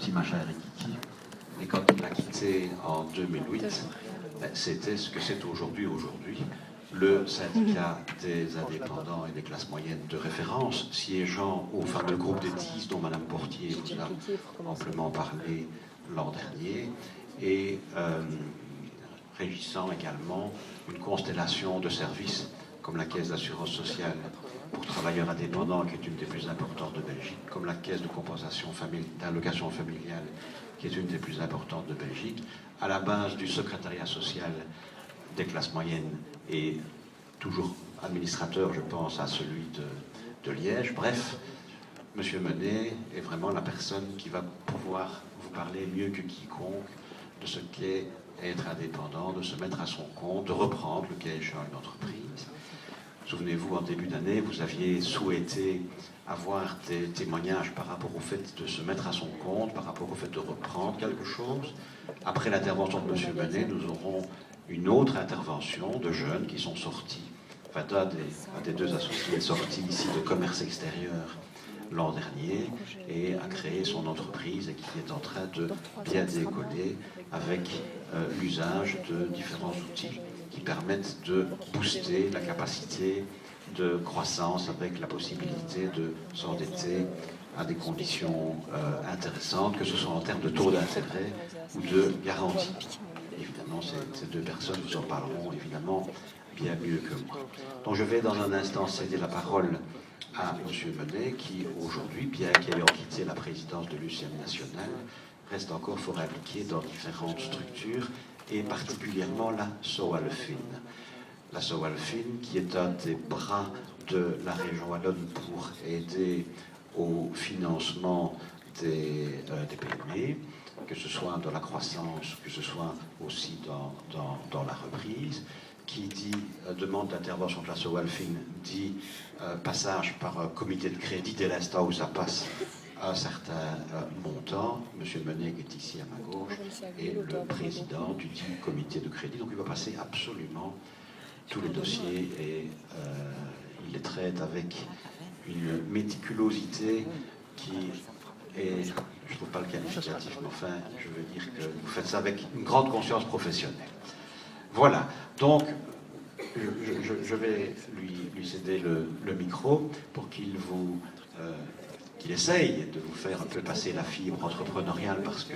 petit machin Rikiki. Et quand il l'a quitté en 2008, c'était ce que c'est aujourd'hui. Le syndicat des indépendants et des classes moyennes de référence, siégeant au fameux groupe des 10 dont Mme Portier vous a amplement parlé l'an dernier, et régissant également une constellation de services comme la Caisse d'assurance sociale pour travailleurs indépendants, qui est une des plus importantes de Belgique, comme la Caisse de compensation d'allocation familiale, qui est une des plus importantes de Belgique, à la base du secrétariat social des classes moyennes et toujours administrateur, je pense, à celui de Liège. Bref, M. Menet est vraiment la personne qui va pouvoir vous parler mieux que quiconque de ce qu'est être indépendant, de se mettre à son compte, de reprendre le cas échéant une entreprise. Souvenez-vous, en début d'année, vous aviez souhaité avoir des témoignages par rapport au fait de se mettre à son compte, par rapport au fait de reprendre quelque chose. Après l'intervention de M. Menet, nous aurons une autre intervention de jeunes qui sont sortis. Enfin, un des deux associés est sorti ici de commerce extérieur l'an dernier et a créé son entreprise et qui est en train de bien décoller avec l'usage de différents outils qui permettent de booster la capacité de croissance avec la possibilité de s'endetter à des conditions intéressantes, que ce soit en termes de taux d'intérêt ou de garantie. Évidemment, ces deux personnes vous en parleront évidemment bien mieux que moi. Donc je vais dans un instant céder la parole à M. Menet, qui aujourd'hui, bien qu'ayant quitté la présidence de l'UCM nationale, reste encore fort impliqué dans différentes structures, et particulièrement la Sowalfin. La Sowalfin, qui est un des bras de la région wallonne pour aider au financement des PME, que ce soit dans la croissance, que ce soit aussi dans la reprise, qui dit demande d'intervention de la Sowalfin, dit passage par un comité de crédit dès l'instant où ça passe à un certain montant. M. Menet est ici à ma gauche et le président du dit comité de crédit. Donc il va passer absolument tous les dossiers et il les traite avec une méticulosité qui est, je ne trouve pas le qualificatif, mais enfin, je veux dire que vous faites ça avec une grande conscience professionnelle. Voilà, donc je vais lui céder le micro pour qu'il essaye de vous faire un peu passer la fibre entrepreneuriale, parce que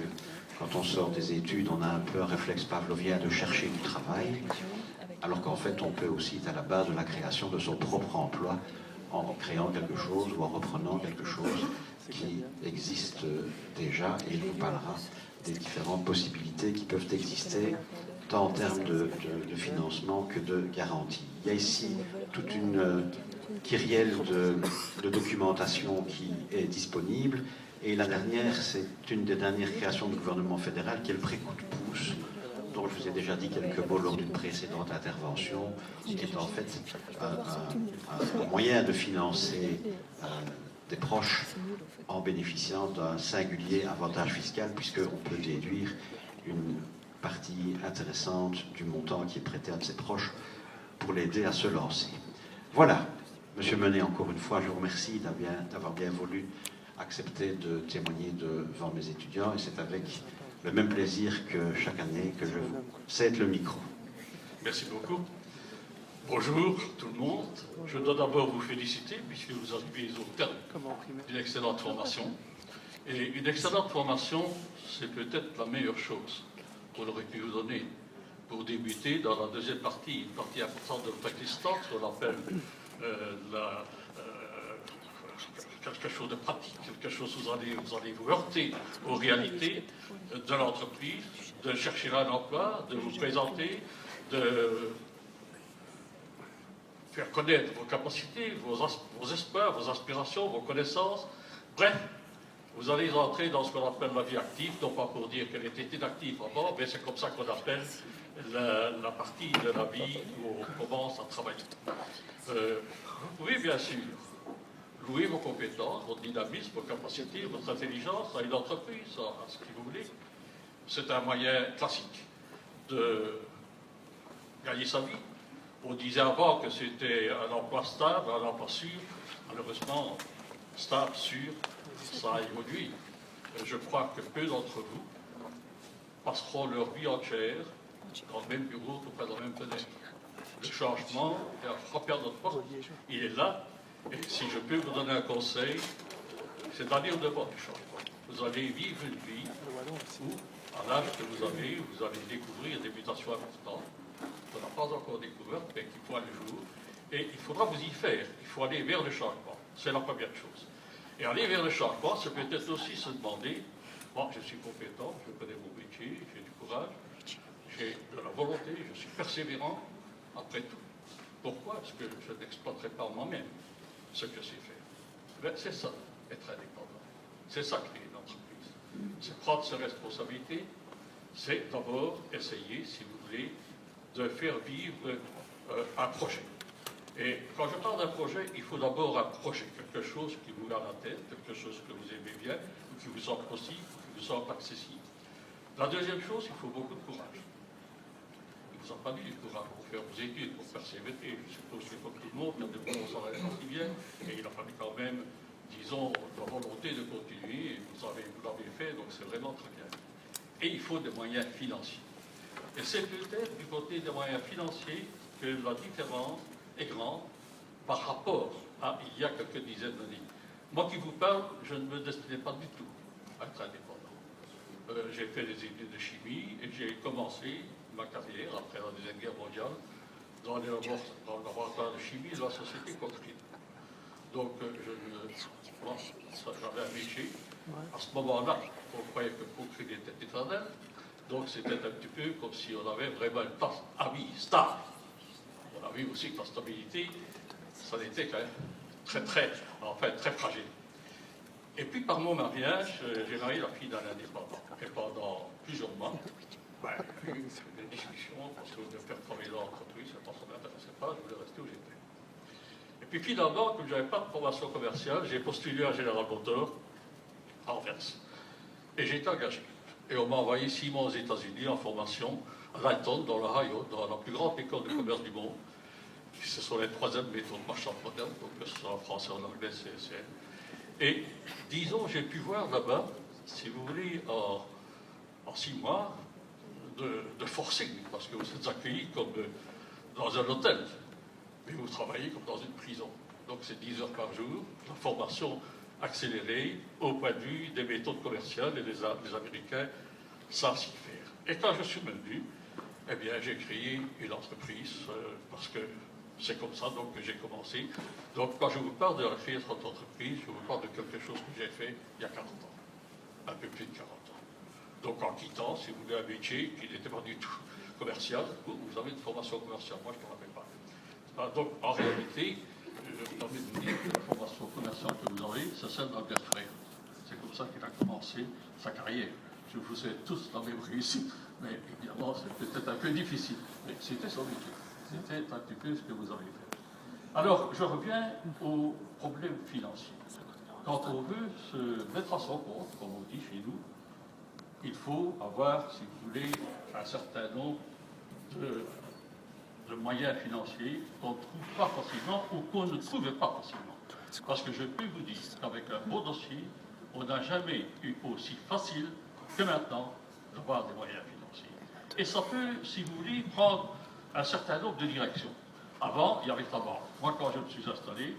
quand on sort des études, on a un peu un réflexe pavlovien de chercher du travail, alors qu'en fait on peut aussi être à la base de la création de son propre emploi en créant quelque chose ou en reprenant quelque chose qui existe déjà, et il vous parlera des différentes possibilités qui peuvent exister tant en termes de financement que de garantie. Il y a ici toute une kyrielle de documentation qui est disponible, et la dernière, c'est une des dernières créations du gouvernement fédéral, qui est le pré-coup de pouce, dont je vous ai déjà dit quelques mots lors d'une précédente intervention, qui est en fait un moyen de financer des proches en bénéficiant d'un singulier avantage fiscal, puisqu'on peut déduire une partie intéressante du montant qui est prêté à de ses proches pour l'aider à se lancer. Voilà, M. Menet, encore une fois, je vous remercie d'avoir bien voulu accepter de témoigner devant mes étudiants, et c'est avec le même plaisir que chaque année que je vous cède le micro. Merci beaucoup. Bonjour tout le monde. Je dois d'abord vous féliciter puisque vous arrivez au terme d'une excellente formation. Et une excellente formation, c'est peut-être la meilleure chose qu'on aurait pu vous donner pour débuter dans la deuxième partie, une partie importante de votre existence, qu'on appelle quelque chose de pratique, quelque chose où vous allez vous heurter aux réalités de l'entreprise, de chercher un emploi, de vous présenter, de faire connaître vos capacités, vos espoirs, vos aspirations, vos connaissances. Bref, vous allez entrer dans ce qu'on appelle la vie active, non pas pour dire qu'elle était inactive avant, mais c'est comme ça qu'on appelle la partie de la vie où on commence à travailler. Vous pouvez bien sûr louer vos compétences, votre dynamisme, vos capacités, votre intelligence à une entreprise, à ce que vous voulez. C'est un moyen classique de gagner sa vie. On disait avant que c'était un emploi stable, un emploi sûr. Malheureusement, stable, sûr, ça a évolué. je crois que peu d'entre vous passeront leur vie entière dans le même bureau, tout près dans la même fenêtre. Le changement est à frapper à notre porte. Il est là. Et si je peux vous donner un conseil, c'est d'aller au-devant du changement. Vous allez vivre une vie où, à l'âge que vous allez découvrir des mutations importantes qu'on n'a pas encore découvertes, mais qui voient le jour. Et il faudra vous y faire. Il faut aller vers le changement. C'est la première chose. Et aller vers le changement, c'est peut-être aussi se demander, bon, je suis compétent, je connais mon métier, j'ai du courage, j'ai de la volonté, je suis persévérant, après tout. Pourquoi est-ce que je n'exploiterai pas moi-même ce que j'ai fait? Ben, c'est ça, être indépendant. C'est ça, créer une entreprise. C'est prendre ses responsabilités, c'est d'abord essayer, si vous voulez, de faire vivre un projet. Et quand je parle d'un projet, il faut d'abord un projet, quelque chose qui vous met à la tête, quelque chose que vous aimez bien, ou qui vous semble possible, qui vous semble accessible. La deuxième chose, il faut beaucoup de courage. Il vous a fallu du courage pour faire vos études, pour persévérer. Je suppose que comme tout le monde, il y a des bons salaires qui viennent, et il a fallu quand même, disons, la volonté de continuer, et vous l'avez fait, donc c'est vraiment très bien. Et il faut des moyens financiers. Et c'est peut-être du côté des moyens financiers que la différence est grande par rapport à il y a quelques dizaines d'années. Moi qui vous parle, je ne me destinais pas du tout à être indépendant. J'ai fait des études de chimie et j'ai commencé ma carrière après la Deuxième Guerre mondiale dans le laboratoire de chimie de la société Cochrane. Donc j'avais un métier. À ce moment-là, on croyait que Cochrane était éternel. Donc c'était un petit peu comme si on avait vraiment une place à vie stable. On a vu aussi que la stabilité, ça n'était quand même très fragile. Et puis par mon mariage, j'ai marié la fille d'un indépendant. Et pendant plusieurs mois, il y a eu des discussions, parce que de faire travailler dans l'entreprise, ça ne m'intéressait pas, je voulais rester où j'étais. Et puis finalement, comme je n'avais pas de formation commerciale, j'ai postulé à General Motors à Anvers. Et j'ai été engagé. Et on m'a envoyé 6 mois aux États-Unis en formation à Dayton, dans l'Ohio, dans la plus grande école de commerce du monde. Ce sont les 3e méthodes marchandes modernes, donc que ce soit en français, en anglais, CSN. Et disons, j'ai pu voir là-bas, si vous voulez, en 6 mois, de forcing, parce que vous êtes accueillis comme dans un hôtel, mais vous travaillez comme dans une prison. Donc c'est 10 heures par jour, la formation accélérée au point de vue des méthodes commerciales, et les Américains savent s'y faire. Et quand je suis venu, eh bien j'ai créé une entreprise, parce que c'est comme ça donc, que j'ai commencé. Donc quand je vous parle de la création d'entreprise, je vous parle de quelque chose que j'ai fait il y a 40 ans, un peu plus de 40 ans. Donc en quittant, si vous voulez, un métier qui n'était pas du tout commercial, vous avez une formation commerciale, moi je ne l'avais pas. Donc en réalité, je me permets de vous dire que la formation commerciale que vous avez, c'est celle d'Albert Frère. C'est comme ça qu'il a commencé sa carrière. Je vous souhaite tous la même réussite, mais évidemment c'est peut-être un peu difficile. Mais c'était son métier, c'était un petit peu ce que vous avez fait. Alors je reviens aux problèmes financiers. Quand on veut se mettre à son compte, comme on dit chez nous, il faut avoir, si vous voulez, un certain nombre de moyens financiers qu'on ne trouve pas facilement ou qu'on ne trouvait pas facilement. Parce que je peux vous dire qu'avec un beau dossier, on n'a jamais eu aussi facile que maintenant d'avoir des moyens financiers. Et ça peut, si vous voulez, prendre un certain nombre de directions. Avant, il y avait la banque. Moi, quand je me suis installé,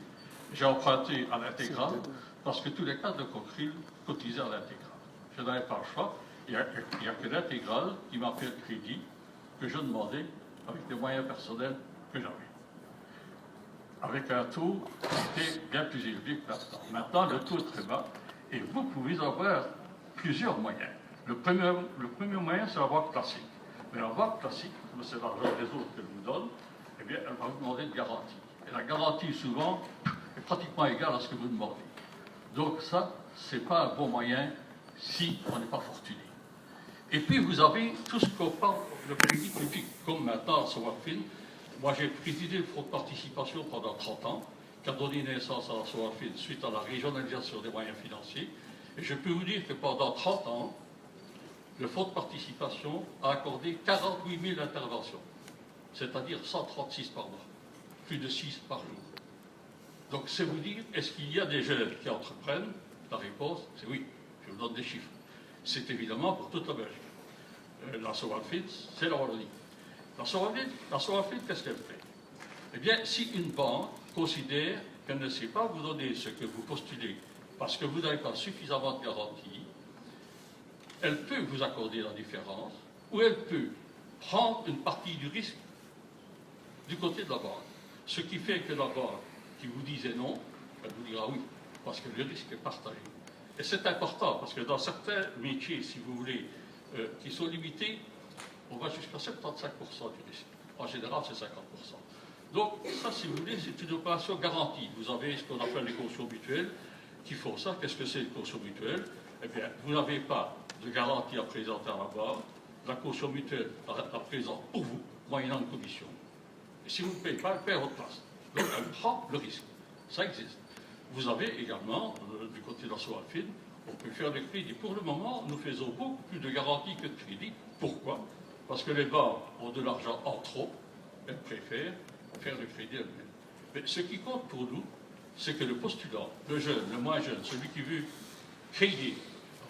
j'ai emprunté à l'intégrale parce que tous les cadres de Cochrane cotisaient à l'intégrale. Je n'avais pas le choix. Il n'y a que l'intégrale qui m'a fait le crédit que je demandais avec des moyens personnels que j'avais. Avec un taux qui était bien plus élevé que maintenant. Maintenant, le taux est très bas et vous pouvez avoir plusieurs moyens. Le premier moyen, c'est la banque classique. Mais la banque classique, c'est l'argent des autres qu'elle vous donne, eh bien, elle va vous demander une garantie. Et la garantie, souvent, est pratiquement égale à ce que vous demandez. Donc ça, ce n'est pas un bon moyen si on n'est pas fortuné. Et puis, vous avez tout ce qu'on parle de crédit public, comme maintenant à Sowarfin. Moi, j'ai présidé le fonds de participation pendant 30 ans, qui a donné naissance à Sowarfin suite à la régionalisation des moyens financiers. Et je peux vous dire que pendant 30 ans, le fonds de participation a accordé 48 000 interventions, c'est-à-dire 136 par mois, plus de 6 par jour. Donc, c'est vous dire, est-ce qu'il y a des jeunes qui entreprennent? La réponse, c'est oui. Je vous donne des chiffres. C'est évidemment pour toute la Belgique. La Sowalfit, c'est la Wallonie. La Sowalfit, qu'est-ce qu'elle fait? Eh bien, si une banque considère qu'elle ne sait pas vous donner ce que vous postulez parce que vous n'avez pas suffisamment de garantie, elle peut vous accorder la différence ou elle peut prendre une partie du risque du côté de la banque. Ce qui fait que la banque qui vous disait non, elle vous dira oui, parce que le risque est partagé. Et c'est important, parce que dans certains métiers, si vous voulez, qui sont limités, on va jusqu'à 75% du risque. En général, c'est 50%. Donc, ça, si vous voulez, c'est une opération garantie. Vous avez ce qu'on appelle les cautions mutuelles qui font ça. Qu'est-ce que c'est une caution mutuelle? Eh bien, vous n'avez pas de garantie à présenter à la banque. La caution mutuelle la présente pour vous, moyennant une commission. Et si vous ne payez pas, elle paie à votre place. Donc, elle prend le risque. Ça existe. Vous avez également, du côté de la Sowalfit, on peut faire des crédits. Pour le moment, nous faisons beaucoup plus de garanties que de crédits. Pourquoi? Parce que les banques ont de l'argent en trop. Elles préfèrent faire le crédit elles-mêmes. Mais ce qui compte pour nous, c'est que le postulant, le jeune, le moins jeune, celui qui veut créer,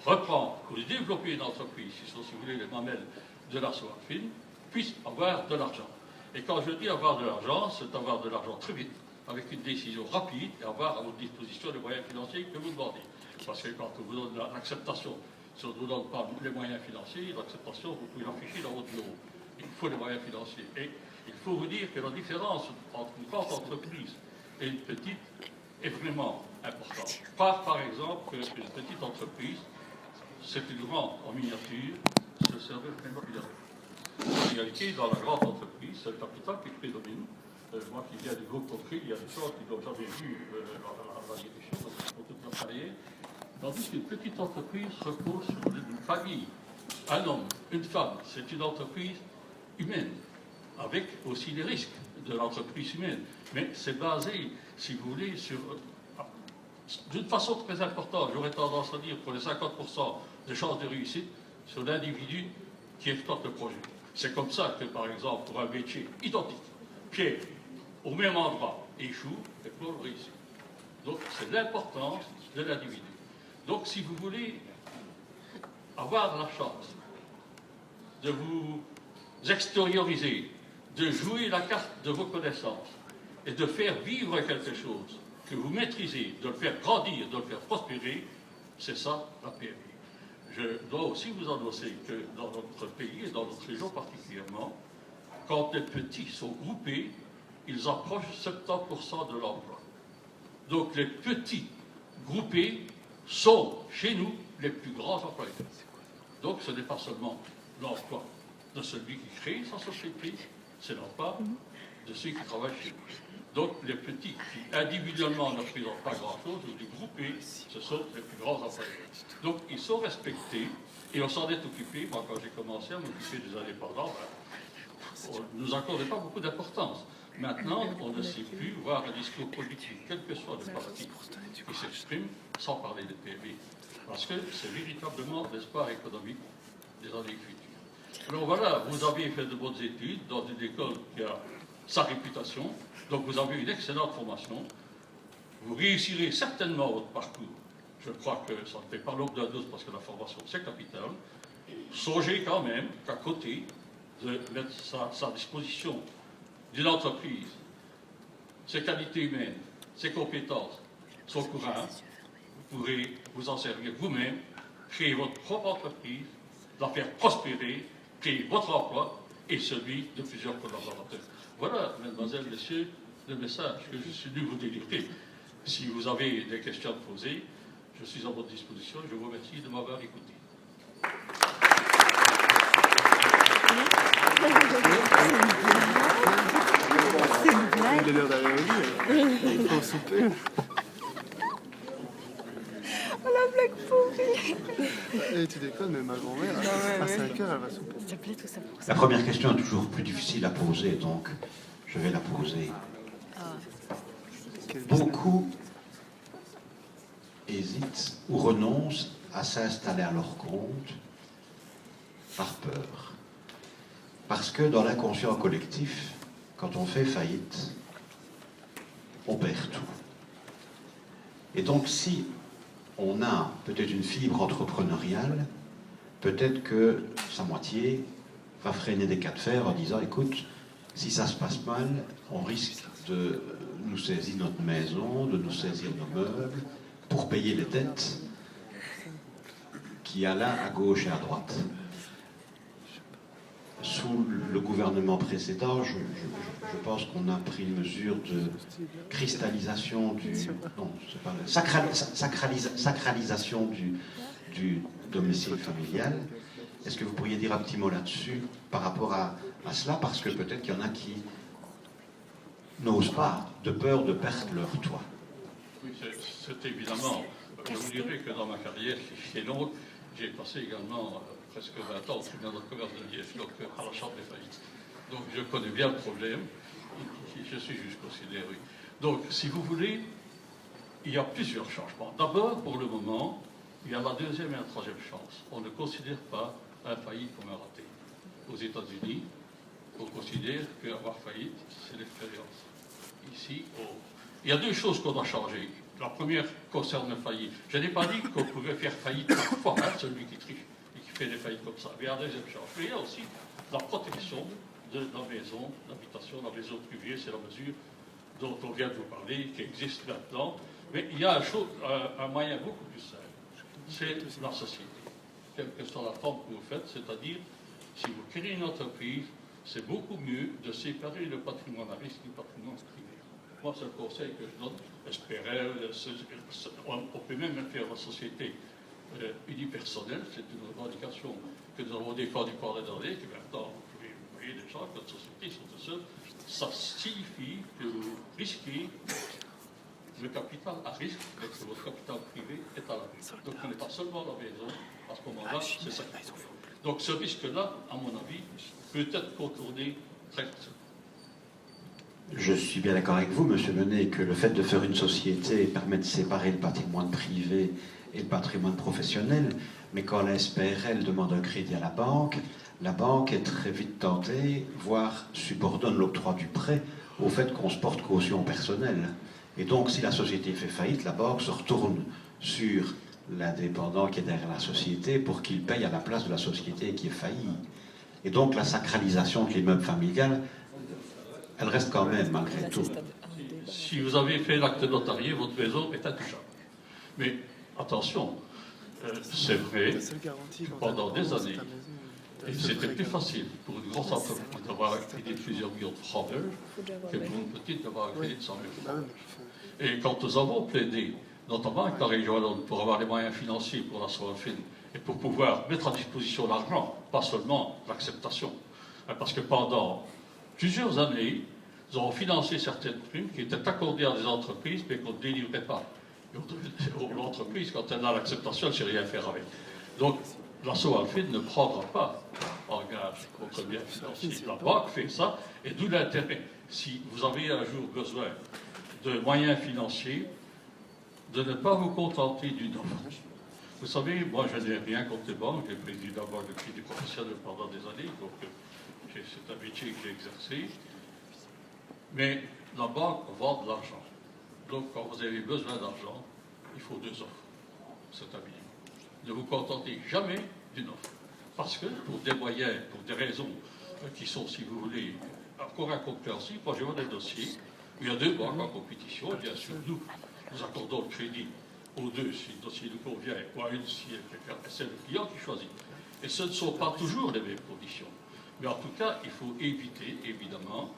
reprendre ou développer une entreprise, qui sont, si vous voulez, les mamelles de la Sowalfit, puisse avoir de l'argent. Et quand je dis avoir de l'argent, c'est avoir de l'argent très vite, avec une décision rapide et avoir à votre disposition les moyens financiers que vous demandez. Parce que quand on vous donne l'acceptation, si on ne vous donne pas les moyens financiers, l'acceptation, vous pouvez l'afficher dans votre bureau. Il faut les moyens financiers. Et il faut vous dire que la différence entre une grande entreprise et une petite est vraiment importante. Par exemple, une petite entreprise, c'est une grande en miniature, c'est le service immobilier. En réalité, dans la grande entreprise, c'est le capital qui prédomine. Moi qui viens du groupe compris, il y a des choses qui n'ont jamais vu la direction pour toute leur carrière. Tandis qu'une petite entreprise repose sur une famille, un homme, une femme. C'est une entreprise humaine, avec aussi les risques de l'entreprise humaine. Mais c'est basé, si vous voulez, sur, d'une façon très importante, j'aurais tendance à dire pour les 50% de chances de réussite, sur l'individu qui exploite le projet. C'est comme ça que, par exemple, pour un métier identique, Pierre, au même endroit, échoue et Paul réussit. Donc, c'est l'importance de l'individu. Donc, si vous voulez avoir la chance de vous extérioriser, de jouer la carte de vos connaissances et de faire vivre quelque chose que vous maîtrisez, de le faire grandir, de le faire prospérer, c'est ça la PME. Je dois aussi vous annoncer que dans notre pays et dans notre région particulièrement, quand les petits sont groupés, ils approchent 70% de l'emploi. Donc les petits groupés sont, chez nous, les plus grands employeurs. Donc ce n'est pas seulement l'emploi de celui qui crée sa société, c'est l'emploi de ceux qui travaillent chez nous. Donc les petits qui individuellement ne représentent pas grand-chose, les groupés, ce sont les plus grands employeurs. Donc ils sont respectés et on s'en est occupé. Moi quand j'ai commencé à m'occuper des indépendants, on ne nous accordait pas beaucoup d'importance. Maintenant, on ne sait plus voir un discours politique, quel que soit le parti, qui s'exprime sans parler de PME. Parce que c'est véritablement l'espoir économique des années futures. Alors voilà, vous avez fait de bonnes études dans une école qui a sa réputation, donc vous avez une excellente formation. Vous réussirez certainement votre parcours. Je crois que ça ne fait pas l'ombre d'un doute parce que la formation, c'est capital. Songez quand même qu'à côté de mettre sa disposition d'une entreprise, ses qualités humaines, ses compétences, son courage, vous pourrez vous en servir vous-même, créer votre propre entreprise, la faire prospérer, créer votre emploi et celui de plusieurs collaborateurs. Voilà, mesdemoiselles, messieurs, le message que je suis venu vous délivrer. Si vous avez des questions à poser, je suis à votre disposition. Je vous remercie de m'avoir écouté. C'est une blague. Il a l'air d'aller au lit. Il faut souper. Oh la blague pourrie. Et tu déconnes, mais ma grand-mère, à 5 heures, elle va souper. S'il te plaît, tout ça pour ça. La première question est toujours plus difficile à poser, donc je vais la poser. Beaucoup hésitent ou renoncent à s'installer à leur compte par peur. Parce que dans l'inconscient collectif, quand on fait faillite, on perd tout. Et donc si on a peut-être une fibre entrepreneuriale, peut-être que sa moitié va freiner des cas de fer en disant, écoute, si ça se passe mal, on risque de nous saisir notre maison, de nous saisir nos meubles, pour payer les dettes qu'il y a là à gauche et à droite. Sous le gouvernement précédent, je pense qu'on a pris une mesure de cristallisation du... Non, c'est pas... sacralisation du domicile familial. Est-ce que vous pourriez dire un petit mot là-dessus par rapport à cela? Parce que peut-être qu'il y en a qui n'osent pas, de peur de perdre leur toit. Oui, c'est évidemment... Je vous dirais que dans ma carrière, qui est longue, j'ai passé également presque 20 ans au tribunal de commerce de Liège, donc à la chambre des faillites. Donc je connais bien le problème, je suis juge considéré. Oui. Donc, si vous voulez, il y a plusieurs changements. D'abord, pour le moment, il y a la deuxième et la troisième chance. On ne considère pas un faillite comme un raté. Aux États-Unis, on considère qu'avoir faillite, c'est l'expérience. Ici, il y a deux choses qu'on doit changer. La première concerne le faillite. Je n'ai pas dit qu'on pouvait faire faillite parfois, celui qui triche et qui fait des faillites comme ça. Mais il y a la deuxième chose. Mais il y a aussi la protection de la maison, l'habitation, la maison privée, c'est la mesure dont on vient de vous parler, qui existe maintenant. Mais il y a un moyen beaucoup plus simple. C'est la société. Quelle que soit la forme que vous faites, c'est-à-dire, si vous créez une entreprise, c'est beaucoup mieux de séparer le patrimoine à risque du patrimoine privé. Moi, c'est le conseil que je donne. SPRL, on peut même faire la société unipersonnelle. C'est une revendication que nous avons défendue pendant des années, que maintenant, vous voyez déjà que notre société sont tout seuls. Ça signifie que vous risquez le capital à risque, mais que votre capital privé est à la risque. Donc, ce n'est pas seulement la maison, à ce moment-là, c'est ça qu'il faut faire. Donc, ce risque-là, à mon avis, peut être contourné très facilement. Je suis bien d'accord avec vous, Monsieur Menet, que le fait de faire une société permet de séparer le patrimoine privé et le patrimoine professionnel, mais quand la SPRL demande un crédit à la banque est très vite tentée, voire subordonne l'octroi du prêt au fait qu'on se porte caution personnelle. Et donc, si la société fait faillite, la banque se retourne sur l'indépendant qui est derrière la société pour qu'il paye à la place de la société qui est faillie. Et donc, la sacralisation de l'immeuble familial, elle reste quand même, malgré tout. Si vous avez fait l'acte notarié, votre maison est intouchable. Mais attention, c'est vrai que pendant des années, et c'était plus facile pour une grosse entreprise d'avoir un crédit de plusieurs millions de francs que pour une petite d'avoir un crédit de 100 000 francs. Et quand nous avons plaidé, notamment avec la région Wallonne, pour avoir les moyens financiers pour la Soalfin et pour pouvoir mettre à disposition l'argent, pas seulement l'acceptation, parce que pendant plusieurs années, nous avons financé certaines primes qui étaient accordées à des entreprises, mais qu'on ne délivrait pas. L'entreprise, quand elle a l'acceptation, elle ne sait rien faire avec. Donc, la Soalfin ne prendra pas en gage contre bien financier. La banque fait ça, et d'où l'intérêt. Si vous avez un jour besoin de moyens financiers, de ne pas vous contenter d'une offre. Vous savez, moi, je n'ai rien contre les banques. J'ai présidé la banque de crédit professionnel pendant des années, donc c'est un métier que j'ai exercé. Mais la banque vend de l'argent. Donc, quand vous avez besoin d'argent, il faut deux offres. C'est un minimum. Ne vous contentez jamais d'une offre. Parce que, pour des moyens, pour des raisons qui sont, si vous voulez, encore incompréhensibles, moi, j'ai vu des dossiers. Il y a deux banques en compétition, et bien sûr, nous accordons le crédit aux deux si le dossier nous convient, ou à une si c'est le client qui choisit. Et ce ne sont pas toujours les mêmes conditions. Mais en tout cas, il faut éviter, évidemment,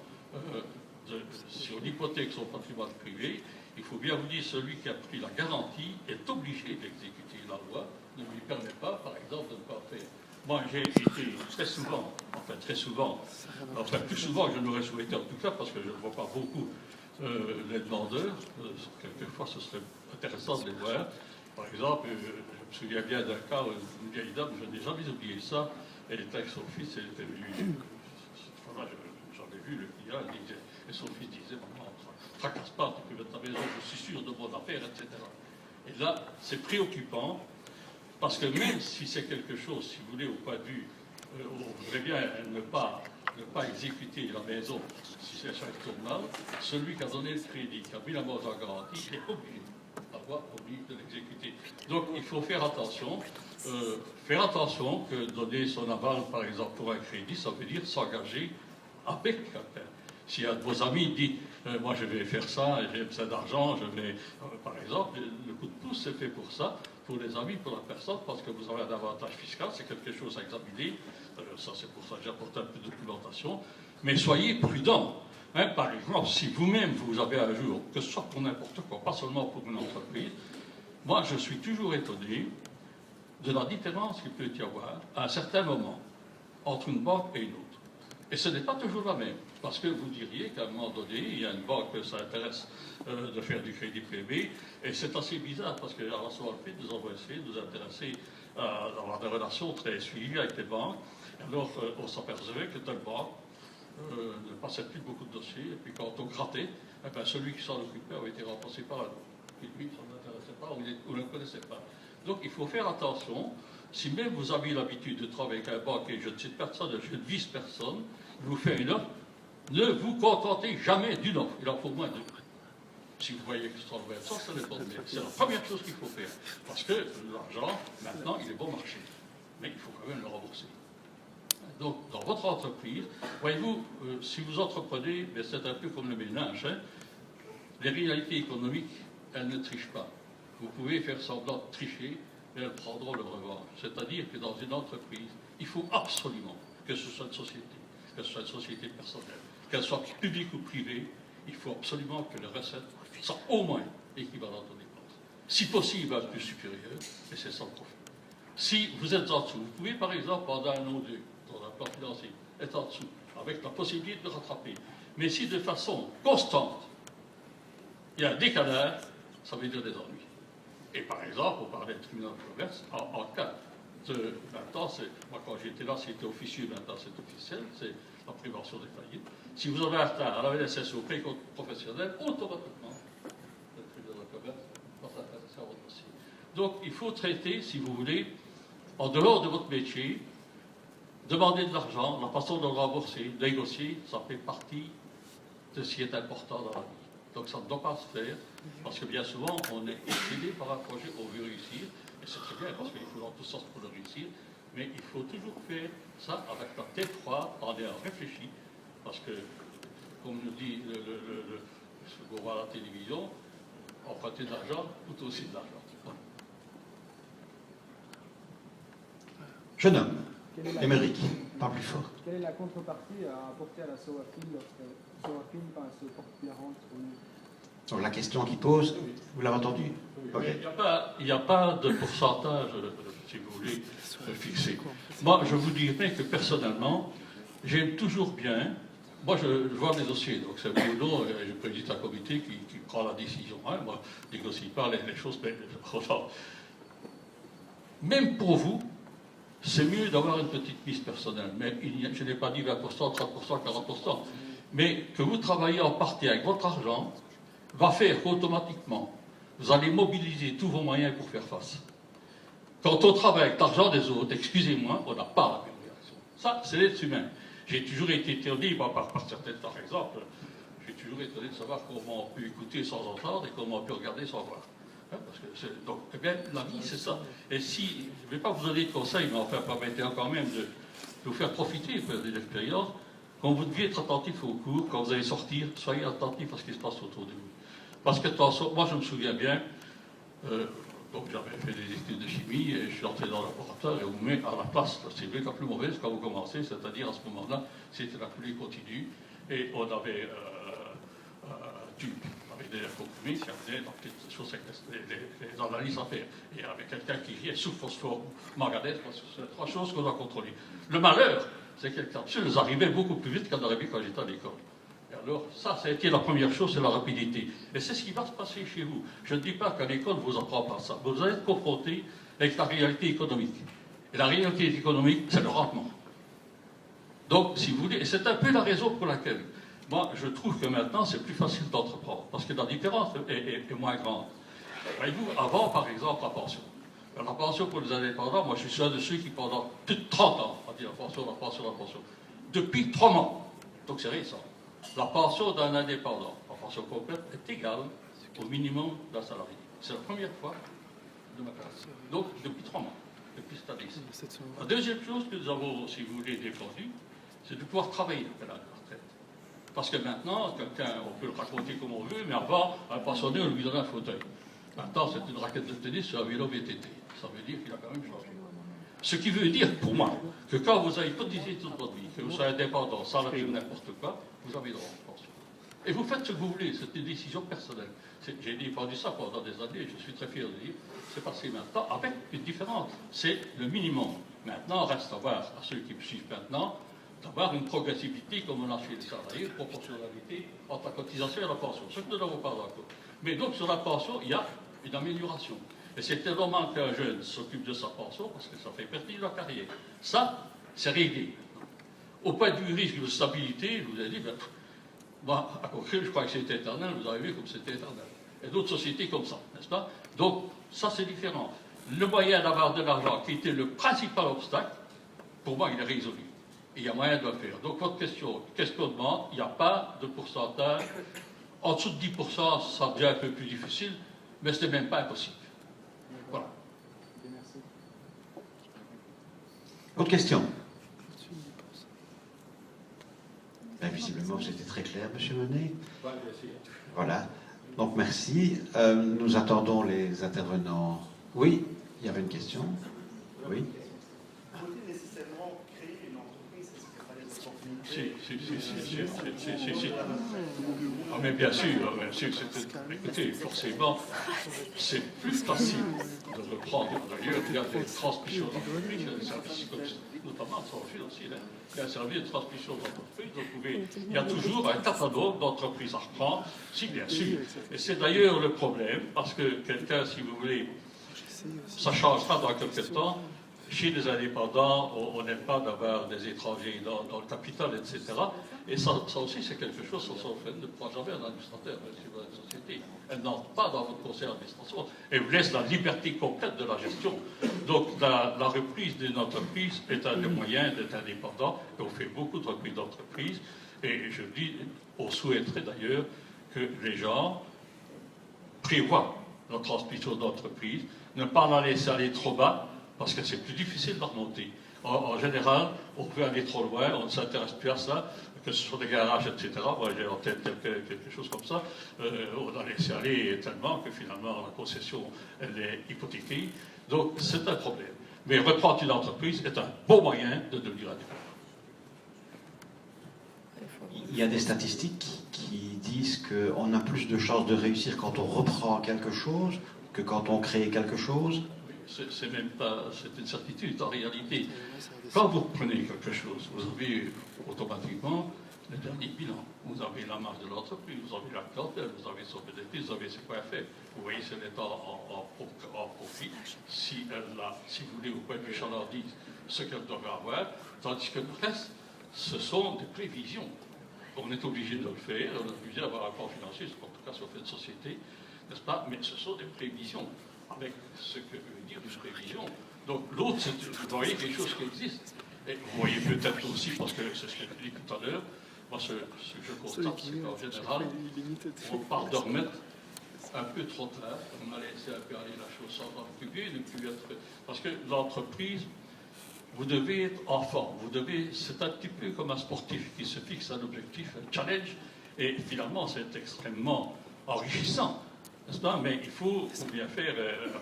sur l'hypothèque son patrimoine privé, il faut bien vous dire, celui qui a pris la garantie est obligé d'exécuter la loi, ne lui permet pas, par exemple, de ne pas faire. Moi, j'ai été très souvent, plus souvent que je n'aurais souhaité en tout cas, parce que je ne vois pas beaucoup les demandeurs. Quelquefois, ce serait intéressant de les voir. Par exemple, je me souviens bien d'un cas, une vieille dame, je n'ai jamais oublié ça, elle était avec son fils, elle était venue, j'en ai vu le client, et son fils disait, maman, tracasse pas, tu peux mettre ta maison, je suis sûr de mon affaire, etc. Et là, c'est préoccupant, parce que même si c'est quelque chose, si vous voulez, au point de vue, on voudrait bien ne pas exécuter la maison si c'est ça qui tourne mal, celui qui a donné le crédit, qui a mis la maison en garantie, il est obligé, à loi oblige de l'exécuter. Donc il faut faire attention que donner son aval, par exemple, pour un crédit, ça veut dire s'engager avec quelqu'un. Si un de vos amis dit moi je vais faire ça, j'ai besoin d'argent, je vais. Par exemple, le coup de pouce c'est fait pour ça, pour les amis, pour la personne, parce que vous avez un avantage fiscal, c'est quelque chose à examiner. Ça c'est pour ça que j'apporte un peu de documentation. Mais soyez prudents. Hein, par exemple, si vous-même vous avez un jour, que ce soit pour n'importe quoi, pas seulement pour une entreprise, moi je suis toujours étonné de la différence qu'il peut y avoir à un certain moment entre une banque et une autre. Et ce n'est pas toujours la même, parce que vous diriez qu'à un moment donné, il y a une banque qui s'intéresse de faire du crédit privé, et c'est assez bizarre, parce que la SOALP nous avons essayé de nous intéresser à avoir des relations très suivies avec les banques. Alors on s'apercevait que telle banque ne passait plus beaucoup de dossiers, et puis quand on grattait, eh bien, celui qui s'en occupait avait été remplacé par un autre. Et lui, ça ne l'intéressait pas, ou ne le connaissait pas. Donc il faut faire attention. Si même vous avez l'habitude de travailler avec un banquier, je ne cite personne, je ne vise personne, il vous fait une offre, ne vous contentez jamais d'une offre. Il en faut moins deux. Si vous voyez que ça va être ça, c'est le bon. C'est la première chose qu'il faut faire. Parce que l'argent, maintenant, il est bon marché. Mais il faut quand même le rembourser. Donc, dans votre entreprise, voyez-vous, si vous entreprenez, c'est un peu comme le ménage, hein, les réalités économiques, elles ne trichent pas. Vous pouvez faire semblant de tricher, mais elles prendront le revanche. C'est-à-dire que dans une entreprise, il faut absolument que ce soit une société, que ce soit une société personnelle, qu'elle soit publique ou privée, il faut absolument que les recettes soient au moins équivalentes aux dépenses. Si possible, un peu supérieures, et c'est ça le profit. Si vous êtes en dessous, vous pouvez par exemple, pendant un an ou deux, dans un plan financier, être en dessous, avec la possibilité de rattraper. Mais si de façon constante, il y a un décalage, ça veut dire des ennuis. Et par exemple, on parlait de tribunal de commerce, en cas de. Maintenant, moi quand j'étais là, c'était officieux, maintenant c'est officiel, c'est la prévention des faillites. Si vous avez un retard à la VSS au pré professionnel, automatiquement, le tribunal de commerce va s'intéresser à votre dossier. Donc il faut traiter, si vous voulez, en dehors de votre métier, demander de l'argent, la façon de le rembourser, négocier, ça fait partie de ce qui est important dans la vie. Donc ça ne doit pas se faire, parce que bien souvent, on est excédé par un projet, on veut réussir, et c'est très bien, parce qu'il faut dans tous sens pour le réussir, mais il faut toujours faire ça avec la tête froide, en ayant réfléchi, parce que, comme nous dit ce qu'on voit à la télévision, emprunter de l'argent coûte aussi de l'argent. Jeune homme, Émeric, parle plus fort. Quelle est la contrepartie à apporter à la SOAFIN lorsque SOAFIN se porte garante Sur la question qu'il pose, vous l'avez entendu? Okay. Il n'y a pas de pourcentage, si vous voulez, fixé. Moi, je vous dirais que personnellement, j'aime toujours bien. Moi, je vois les dossiers, donc c'est Bruno, je préside un comité qui prend la décision. Hein. Moi, je ne négocie pas les choses, mais même pour vous, c'est mieux d'avoir une petite mise personnelle. Mais je n'ai pas dit 20%, 30%, 40%. Mais que vous travaillez en partie avec votre argent, va faire qu'automatiquement, vous allez mobiliser tous vos moyens pour faire face. Quand on travaille avec l'argent des autres, excusez-moi, on n'a pas la même réaction. Ça, c'est l'être humain. J'ai toujours été étonné, par certains, par exemple, j'ai toujours étonné de savoir comment on peut écouter sans entendre et comment on peut regarder sans voir. Hein, parce que donc, eh bien, la vie, c'est ça. Et si, je ne vais pas vous donner de conseils, mais enfin, permettez-moi quand même de vous faire profiter de l'expérience. Quand vous deviez être attentif au cours, quand vous allez sortir, soyez attentif à ce qui se passe autour de vous. Parce que moi, je me souviens bien, donc j'avais fait des études de chimie et je suis entré dans le laboratoire et on vous met à la place, c'est vrai, la plus mauvaise quand vous commencez, c'est-à-dire à ce moment-là, c'était la pluie continue et on avait un tube avec des comprimés qui amenait dans quelque chose avec les analyses à faire. Et avec quelqu'un qui riait sous phosphore, manganèse, parce que c'est trois choses qu'on doit contrôler. Le malheur, c'est que les capsules arrivaient beaucoup plus vite qu'elles arrivaient quand j'étais à l'école. Alors, ça a été la première chose, c'est la rapidité. Et c'est ce qui va se passer chez vous. Je ne dis pas qu'à l'école, vous apprend pas ça. Vous allez être confronté avec la réalité économique. Et la réalité économique, c'est le rendement. Donc, si vous voulez, et c'est un peu la raison pour laquelle, moi, je trouve que maintenant, c'est plus facile d'entreprendre. Parce que la différence est moins grande. Voyez-vous, avant, par exemple, la pension. La pension pour les indépendants, moi, je suis un de ceux qui, pendant plus de 30 ans, a dit la pension, la pension, la pension. Depuis 3 mois. Donc, c'est récent. La pension d'un indépendant, la pension complète, est égale au minimum d'un salarié. C'est la première fois de ma carrière. Donc, depuis 3 mois, depuis cette année-ci. 700 La deuxième chose que nous avons, si vous voulez, défendu, c'est de pouvoir travailler après la retraite. Parce que maintenant, quelqu'un, on peut le raconter comme on veut, mais avant, un pensionné, on lui donne un fauteuil. Maintenant, c'est une raquette de tennis sur un vélo VTT. Ça veut dire qu'il a quand même changé. Ce qui veut dire, pour moi, que quand vous avez cotisé toute votre vie, que vous soyez indépendant, salarié ou n'importe quoi, vous avez droit à une pension. Et vous faites ce que vous voulez, c'est une décision personnelle. J'ai défendu ça pendant des années, je suis très fier de dire, c'est passé maintenant avec une différence. C'est le minimum. Maintenant, reste à voir à ceux qui me suivent maintenant, d'avoir une progressivité comme on a chez les salariés, une proportionnalité entre la cotisation et la pension. Ce que nous n'avons pas encore. Mais donc, sur la pension, il y a une amélioration. Et c'est normal qu'un jeune s'occupe de sa pension parce que ça fait partie de la carrière. Ça, c'est réglé. Au point de vue risque de stabilité, je vous ai dit, ben, moi, à Coquerel, je crois que c'était éternel, vous avez vu comme c'était éternel. Et d'autres sociétés comme ça, n'est-ce pas? Donc, ça, c'est différent. Le moyen d'avoir de l'argent, qui était le principal obstacle, pour moi, il est résolu. Et il y a moyen de le faire. Donc, votre question, qu'est-ce qu'on demande? Il n'y a pas de pourcentage. En dessous de 10%, ça devient un peu plus difficile, mais ce n'est même pas impossible. Voilà. Merci. Autre question? Ben, visiblement, c'était très clair, M. Monet. Voilà. Donc, merci. Nous attendons les intervenants. Oui, il y avait une question. Oui. Faut-il nécessairement créer une entreprise? Est-ce qu'il fallait Si. Ah, mais bien sûr, écoutez, forcément, c'est plus facile de reprendre. D'ailleurs, il y a des transmissions d'entreprise, il y a des services, notamment sans financier. Il y a un service de transmission d'entreprise, il y a toujours un catalogue d'entreprises à reprendre, si bien sûr. Et c'est d'ailleurs le problème, parce que quelqu'un, si vous voulez, ça changera dans quelques temps. Chez les indépendants, on n'aime pas d'avoir des étrangers dans le capital, etc. Et ça aussi, c'est quelque chose, ça ne prend jamais un administrateur sur la société. Elle n'entre pas dans votre conseil d'administration. Elle vous laisse la liberté complète de la gestion. Donc, la reprise d'une entreprise est un des moyens d'être indépendant. Et on fait beaucoup de reprises d'entreprises. Et je dis, on souhaiterait d'ailleurs que les gens prévoient la transmission d'entreprise, ne pas la laisser aller trop bas, parce que c'est plus difficile de remonter. En général, on peut aller trop loin, on ne s'intéresse plus à ça, que ce soit des garages, etc. Moi, j'ai en tête quelque chose comme ça. On a laissé aller tellement que finalement, la concession, elle est hypothéquée. Donc, c'est un problème. Mais reprendre une entreprise est un bon moyen de devenir indépendant. Il y a des statistiques qui disent qu'on a plus de chances de réussir quand on reprend quelque chose que quand on crée quelque chose. C'est même pas, c'est une certitude en réalité. Quand vous reprenez quelque chose, vous avez automatiquement le dernier bilan. Vous avez la marge de l'entreprise, vous avez la clientèle, vous avez son bénéfice, vous avez ses points faibles. Vous voyez si elle est en profit, si elle a, si vous voulez, au point de vue chalandise, ce qu'elle devrait avoir, tandis que le reste, ce sont des prévisions. On est obligé de le faire, on est obligé d'avoir un plan financier, en tout cas si on fait une société, n'est-ce pas? Mais ce sont des prévisions, avec ce que veut dire une prévision. Donc l'autre, vous voyez des choses qui existent. Et vous voyez peut-être aussi, parce que c'est ce que je dis tout à l'heure, moi ce que je constate, c'est qu'en général, on part de remettre un peu trop tard, on a laissé un peu aller la chose sans en occuper, ne plus être... Parce que l'entreprise, vous devez être en forme, c'est un petit peu comme un sportif qui se fixe un objectif, un challenge, et finalement c'est extrêmement enrichissant, n'est-ce pas? Mais il faut bien faire,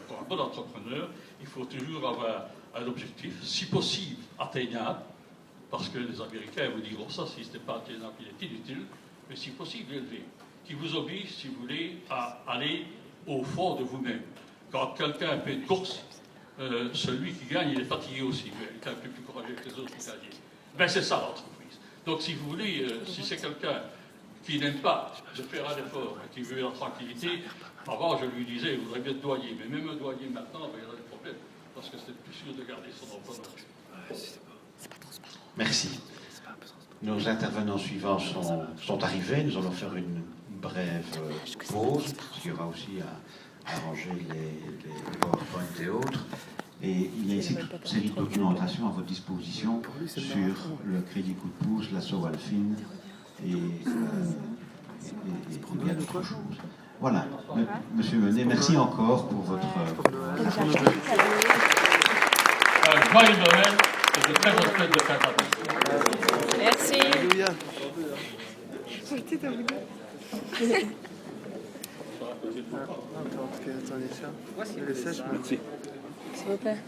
pour un bon entrepreneur, il faut toujours avoir un objectif, si possible atteignable, parce que les Américains vous diront ça, si ce n'est pas atteignable, il est inutile, mais si possible élevé, qui vous oblige, si vous voulez, à aller au fond de vous-même. Quand quelqu'un fait une course, celui qui gagne, il est fatigué aussi, mais il est un peu plus courageux que les autres qui gagnent. Ben, c'est ça l'entreprise. Donc si vous voulez, si c'est quelqu'un qui n'aime pas de faire un effort, qui veut la tranquillité, avant je lui disais, il voudrait bien être douanier, mais même un douanier maintenant, ben, il y a des problèmes, parce que c'est plus sûr de garder son emploi. Merci. Nos intervenants suivants sont arrivés. Nous allons faire une brève pause. Il y aura aussi à arranger les PowerPoint et autres. Et il y a ici toute une série de documentation à votre disposition sur le crédit coup de pouce, l'assaut Alfine et bien d'autres choses. Voilà, Monsieur Menet, merci encore pour votre... Joyeux Noël et de très bonnes fêtes de fin d'année. Merci. Alléluia. Attends, attendez ça. Il est sèche, merci. S'il vous plaît.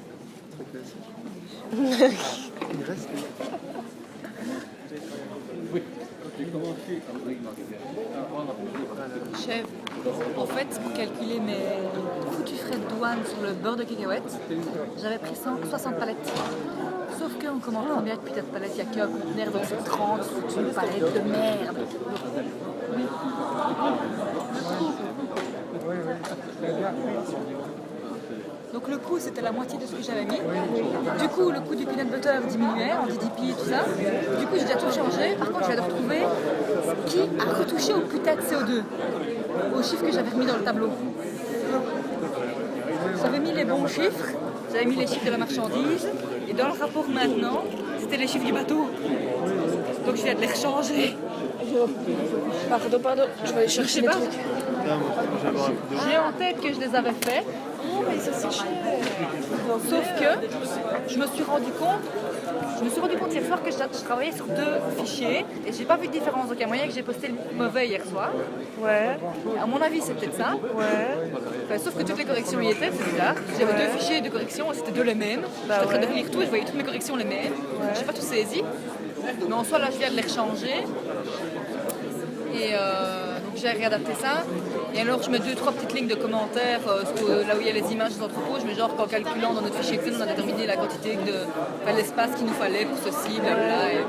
Il reste. Chef, en fait, pour calculer mes foutus frais de douane sur le beurre de cacahuètes, j'avais pris 160 palettes. Sauf qu'on commande combien de putains de palettes? Il n'y a qu'un conteneur, donc c'est 30 foutues palettes de merde. Donc le coût c'était la moitié de ce que j'avais mis. Du coup le coût du peanut butter diminuait en DDP et tout ça. Du coup j'ai déjà tout changé. Par contre je viens de retrouver ce qui a retouché au putain de CO2. Aux chiffres que j'avais remis dans le tableau. J'avais mis les bons chiffres, j'avais mis les chiffres de la marchandise. Et dans le rapport maintenant, c'était les chiffres du bateau. Donc je viens de les rechanger. Pardon, je vais aller chercher les trucs. J'ai en tête que je les avais faits. Oh, mais ça c'est cher. Sauf que je me suis rendu compte hier soir que je travaillais sur 2 fichiers et j'ai pas vu de différence. Donc il y a moyen que j'ai posté le mauvais hier soir. Ouais, À mon avis c'est peut-être ça. ouais. Enfin, sauf que toutes les corrections y étaient, c'est bizarre. J'avais 2 fichiers de correction et c'était 2 les mêmes. J'étais en train de relire tout et je voyais toutes mes corrections les mêmes. J'ai pas tout saisi. Mais en soi là je viens de les rechanger. Et donc j'ai réadapté ça. Et alors je mets 2-3 petites lignes de commentaires là où il y a les images des entrepôts. Je mets genre qu'en calculant dans notre fichier Excel, on a déterminé la quantité l'espace qu'il nous fallait pour ceci, blablabla. Et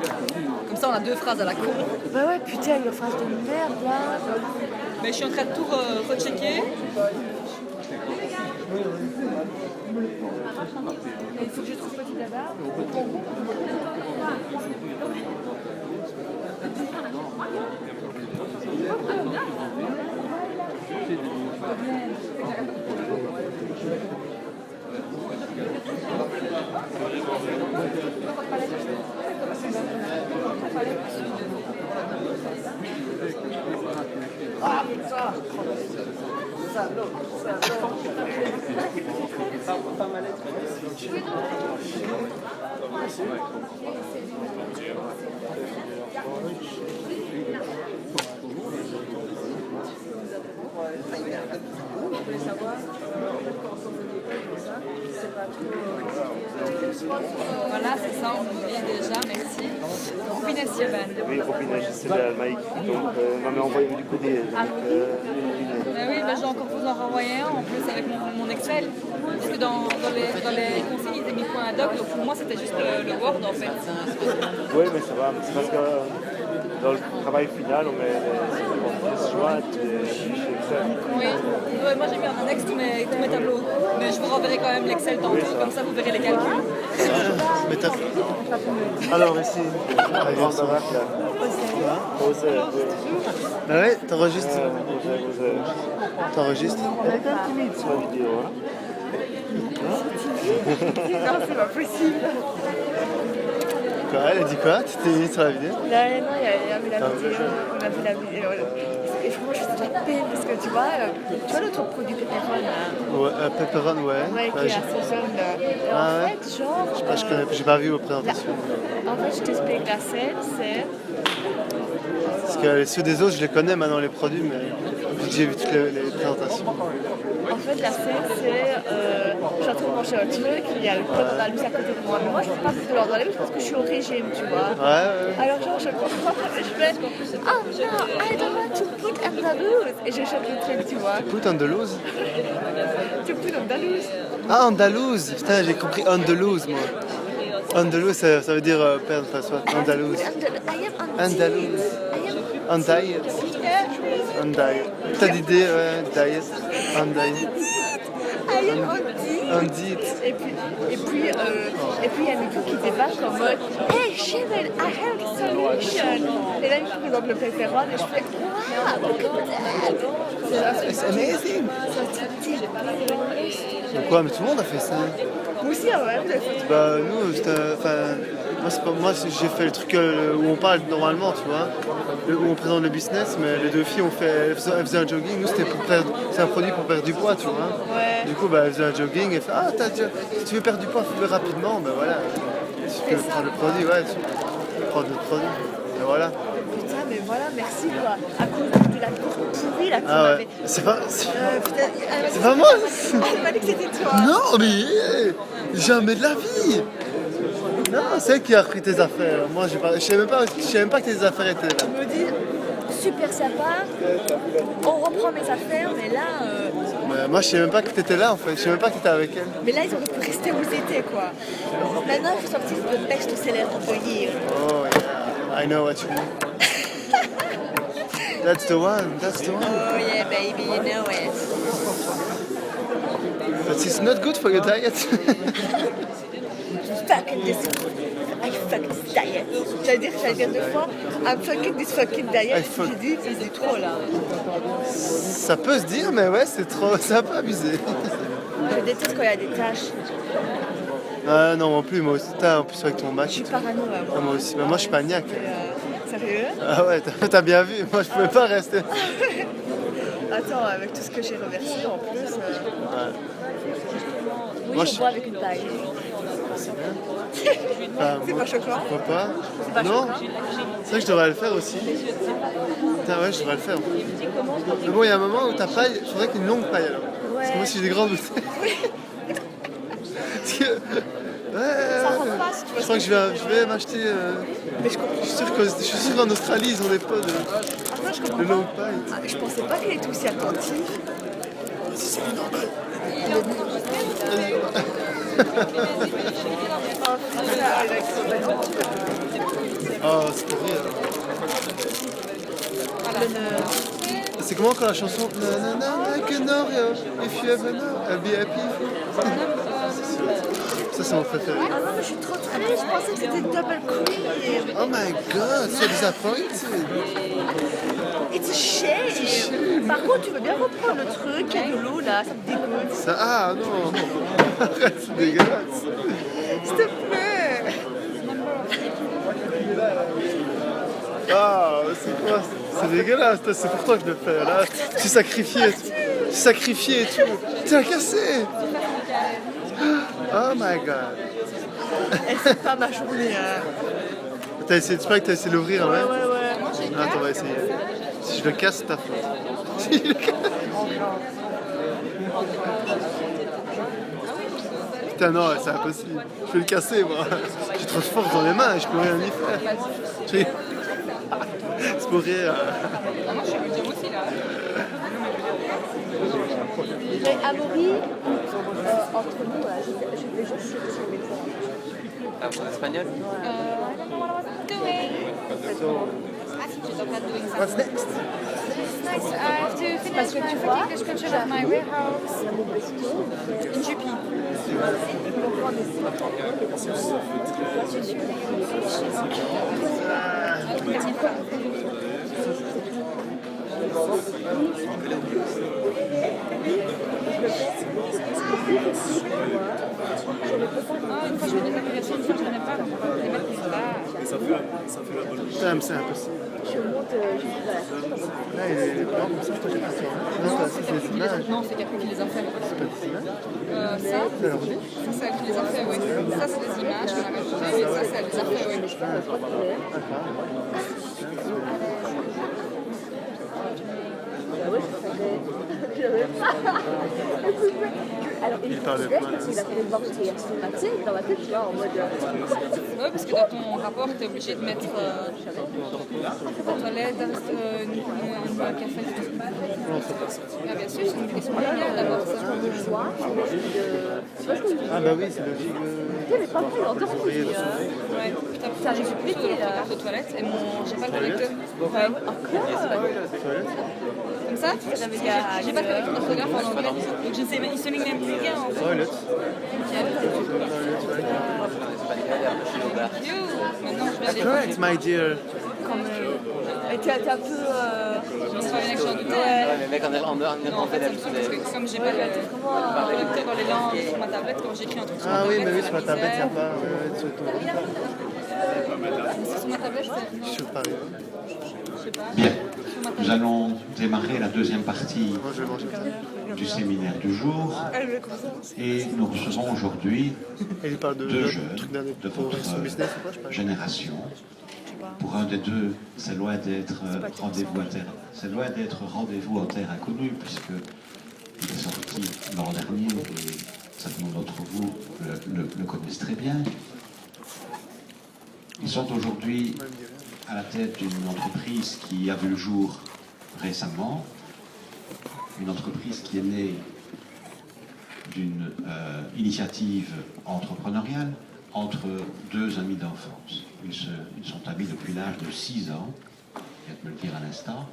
comme ça on a 2 phrases à la con. Bah ouais, putain, une phrase de merde là. Mais je suis en train de tout rechecker. Il faut que je trouve petit là-bas. Voilà, c'est ça, on oublie déjà, merci. Robinet Sieban. Oui, Robinet, c'est la Mike. Donc, m'avait envoyé du coup des. Oui, j'ai encore vous en renvoyer un en plus avec mon Excel. Parce que dans les consignes, ils ont mis point doc, donc pour moi c'était juste le Word en fait. Oui, mais ça va, c'est parce que dans le travail final, on met les choix, les fichiers Excel. Oui, moi j'ai mis en annexe tous mes tableaux. Mais je vous renverrai quand même l'Exel tantôt, comme ça vous verrez les calculs. Alors ici, ah ouais, t'enregistres. T'enregistres. Sur la vidéo, hein. Non, c'est pas possible. Quoi, elle a dit quoi? Tu t'es mis sur la vidéo? Non, il y a vu la vidéo, on a vu la vidéo. Et franchement, je suis de la peine parce que tu vois notre produit Pepperoni là. Ouais, Pepperoni, ouais. Ouais, qui est assez jaune là. Et en fait, genre. Je connais, j'ai pas vu vos présentations. En fait, je t'explique la scène, c'est. Parce que les ceux des autres, je les connais maintenant, les produits, mais vu que j'ai vu toutes les présentations. En fait, la scène, c'est. Je suis en train de manger un truc, il y a le code d'Andalus à côté de moi. Mais moi, je ne peux pas faire de l'Andalus parce que je suis au régime, tu vois. Ouais. Alors, genre, je comprends, je fais. Oh non, I don't want to put Andalus. Et j'achète le truc, tu vois. Put Andalouse. Tu put Andalus. Ah, Andalouse. Putain, j'ai compris Andalouse, moi. Andalouse, ça veut dire perdre, enfin, soit Andalouse. Andalouse. Andaille. Andaille. T'as d'idée, ouais, diet. Andaille. Andit. Et puis, il y a Nico qui débarque en mode Hey Sharon, I have a solution. Et là, il me présente le pepperoni et je fais Wow, look at that. It's amazing. Donc quoi, mais tout le monde a fait ça. Vous aussi, ouais, vous avez fait. Bah nous, moi j'ai fait le truc où on parle normalement, tu vois, où on présente le business, mais les deux filles elles faisaient un jogging. Nous c'est un produit pour perdre du poids, tu vois. Ouais. Du coup elles faisaient un jogging et fait si tu veux perdre du poids, fais-le rapidement, ben voilà. Si tu veux prendre le produit, ouais, tu prends le produit. Et voilà. Putain, mais voilà, merci quoi. À cause de la course pourrie là qu'on avait. C'est pas. Putain, C'est pas moi. elle m'a dit que c'était toi. Non, mais jamais de la vie. Non, c'est elle qui a pris tes affaires. Moi, je savais même pas que tes affaires étaient là. Elle me dit super sympa, on reprend mes affaires, mais là. Moi, je savais même pas que t'étais là en fait. Je savais même pas que t'étais avec elle. Mais là, ils auraient pu rester où ils étaient quoi. Maintenant, il faut sortir de best-seller of the year. Oh yeah, I know what you mean. That's the one. Oh yeah, baby, you know it. But it's not good for your diet. Fucking this. I fuck this diet. J'allais dire 2 fois. I'm fucking this fucking diet. J'ai dit, c'est trop là. Ça peut se dire, mais ouais, c'est un peu abusé. Je déteste quand il y a des tâches. Ah non, en plus, moi aussi. En plus, avec ton match. Je suis parano, moi. Moi aussi. Mais moi, je suis paniaque. Sérieux? Ah ouais, t'as bien vu. Moi, je pouvais pas rester. Attends, avec tout ce que j'ai reversé en plus. Ouais. Oui, Moi, je bois avec une paille. C'est pas choquant? Pourquoi pas? C'est pas Non, choquant? c'est vrai que je devrais le faire aussi. Putain, ouais, je devrais le faire. Mais bon, il y a un moment où ta paille, il faudrait qu'une longue paille alors. Parce que moi, si j'ai des grandes bouteilles. Parce que. Ça rentre pas si tu vois. Je crois que je vais m'acheter. Mais je comprends. Je suis sûr qu'en Australie, ils ont des pots Après, je comprends de pas. longue paille. Ah, je pensais pas qu'elle était aussi attentive. C'est normal. Oh, c'est pour rire. C'est comment quand la chanson Nanana, like an Oreo, if you ever know, I'll be happy. Ça, c'est mon préféré. Ah non, mais je suis trop triste. Je pensais que c'était double cream. Oh my god, so disappointed. It's a shame. Par contre, tu veux bien reprendre le truc, il y a de l'eau là, ça me dégoûte. Ça, ah non, arrête, c'est dégueulasse. S'il te plaît. Ah, c'est quoi? C'est dégueulasse, c'est pour toi que je le fais. Là, tu sacrifié et tout. T'as cassé. Oh my god. Et c'est pas ma journée. T'as essayé, tu crois que t'as essayé de l'ouvrir, ouais? Ouais. Attends, on va essayer. Si je le casse, c'est ta faute. Si je le casse. Putain, non, c'est impossible. Je vais le casser, moi. J'ai trop de force dans les mains et je peux rien y faire. C'est pour rire. Mais Amaury, entre nous, je vais juste sur mes points. Ah, en espagnol? What's next? Parce que tu vois, Une fois je fais des applications, une fois je connais pas, donc on va les mettre comme ça. Putain, mais c'est impossible. je monte juste à la fin. Là, il est blanc comme ça, je crois que j'ai pas Non, ça, c'est c'est des images. Non, c'est quelqu'un qui les a fait. C'est pas des images. Ça, C'est leur vie. c'est elle qui les a fait, oui. Ça, c'est des images qu'on a rajoutées, et ça, c'est elle les a fait, oui. Alors, il parle de disait quoi, là? qu'il a fait des morts cinématiques dans ma tête, tu vois, en mode. Oui, parce que dans ton rapport, tu es obligé de mettre aux toilettes, une café. Ah, bien sûr, c'est une question légale d'abord, ça. Ah bah oui, c'est logique. Mais pas mal, endormi. Ouais, putain, j'ai plus de l'autre aux toilettes et j'ai pas le connecteur. Ouais. Comme ça, j'ai pas de connecteur d'orthographe en anglais, donc je ne sais même, il se ligne même plus bien en fait. Toilet. Maintenant, je vais aller. Correct, my dear. quand même. Et t'es un peu... Je savais que j'en doutais. Ouais. Ouais, mais mec, en En fait, c'est le truc, parce que comme j'ai pas le lecteur dans les langues sur ma tablette, quand j'écris un truc sur ma Ah oui, tablette, mais oui, ça sur ma tablette, il n'y a me pas. Ouais, sur ton... disait- Sur ma tablette, c'est... Sur Paris. Je sais pas. Bien, Sur ma nous tablette. allons démarrer la deuxième partie Moi, je vais manger comme ça. du séminaire du jour et nous recevons aujourd'hui Et il parle de deux jeunes trucs d'un de pour votre son business ou quoi, je sais pas. génération. Pour un des deux, c'est loin d'être rendez-vous en terre. C'est loin d'être rendez-vous en terre inconnue puisque il est sorti l'an dernier et certains d'entre vous le connaissent très bien. Ils sont aujourd'hui à la tête d'une entreprise qui a vu le jour récemment, une entreprise qui est née d'une initiative entrepreneuriale entre deux amis d'enfance. Ils sont amis depuis l'âge de 6 ans, je viens de me le dire à l'instant.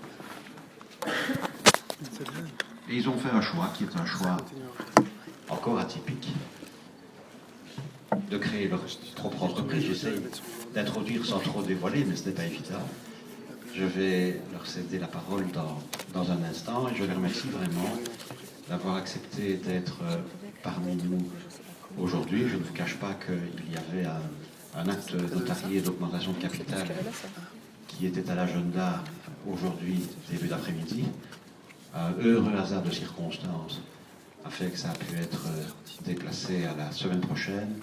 Et ils ont fait un choix qui est un choix encore atypique, de créer leur propre entreprise. J'essaie d'introduire sans trop dévoiler, mais ce n'est pas évident. Je vais leur céder la parole dans un instant et je les remercie vraiment d'avoir accepté d'être parmi nous aujourd'hui. Je ne vous cache pas qu'il y avait un acte notarié d'augmentation de capital qui était à l'agenda aujourd'hui, début d'après-midi. Un heureux hasard de circonstances a fait que ça a pu être déplacé à la semaine prochaine,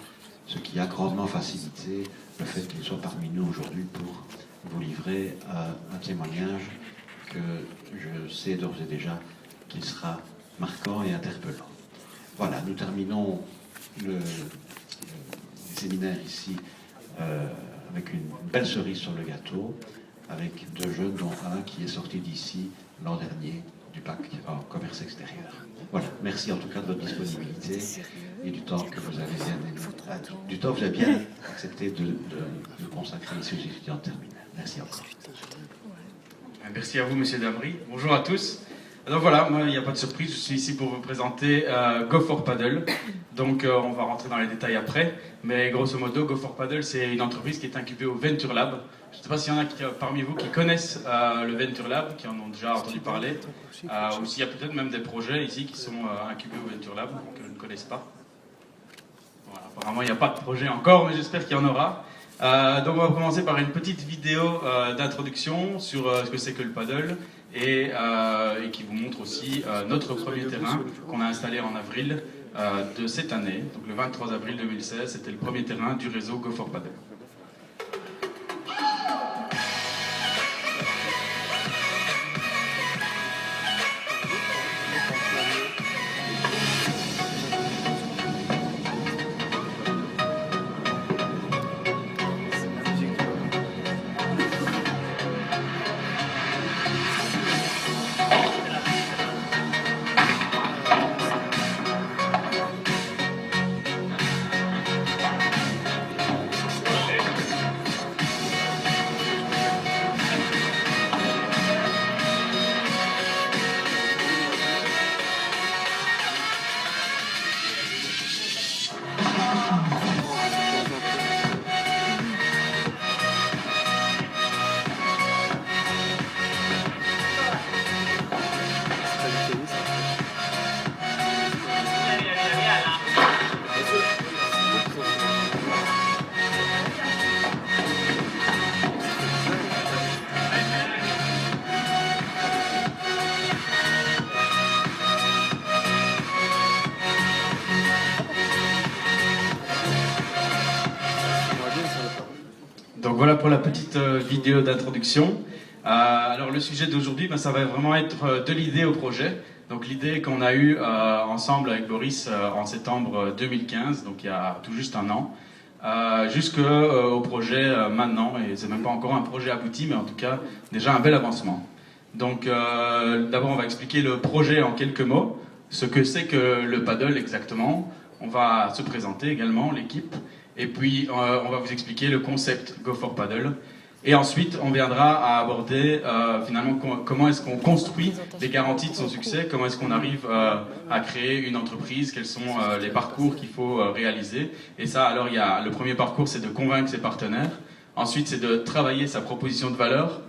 ce qui a grandement facilité le fait qu'il soit parmi nous aujourd'hui pour vous livrer un témoignage que je sais d'ores et déjà qu'il sera marquant et interpellant. Voilà, nous terminons le séminaire ici avec une belle cerise sur le gâteau, avec deux jeunes, dont un qui est sorti d'ici l'an dernier du bac en commerce extérieur. Voilà, merci en tout cas de votre disponibilité et du temps que vous avez bien accepté de consacrer ici aux étudiants terminale. Merci encore. Merci à vous, Monsieur Damry. Bonjour à tous. Alors voilà, moi, il n'y a pas de surprise, je suis ici pour vous présenter Go for Paddle. Donc on va rentrer dans les détails après, mais grosso modo, Go for Paddle, c'est une entreprise qui est incubée au Venture Lab. Je ne sais pas s'il y en a parmi vous qui connaissent le Venture Lab, qui en ont déjà entendu parler, ou s'il y a peut-être même des projets ici qui sont incubés au Venture Lab, que je ne connaisse pas. Voilà, apparemment, il n'y a pas de projet encore, mais j'espère qu'il y en aura. Donc on va commencer par une petite vidéo d'introduction sur ce que c'est que le paddle et qui vous montre aussi notre premier terrain qu'on a installé en avril de cette année. Donc le 23 avril 2016, c'était le premier terrain du réseau Go for Paddle. Donc voilà pour la petite vidéo d'introduction. Alors le sujet d'aujourd'hui, ça va vraiment être de l'idée au projet. Donc l'idée qu'on a eue ensemble avec Boris en septembre 2015, donc il y a tout juste un an, jusqu'au projet maintenant, et c'est même pas encore un projet abouti, mais en tout cas déjà un bel avancement. Donc d'abord on va expliquer le projet en quelques mots, ce que c'est que le paddle exactement. On va se présenter également, l'équipe. Et puis, on va vous expliquer le concept Go for Paddle. Et ensuite, on viendra à aborder finalement comment est-ce qu'on construit les garanties de son succès, comment est-ce qu'on arrive à créer une entreprise, quels sont les parcours qu'il faut réaliser. Et ça, alors, il y a le premier parcours, c'est de convaincre ses partenaires. Ensuite, c'est de travailler sa proposition de valeur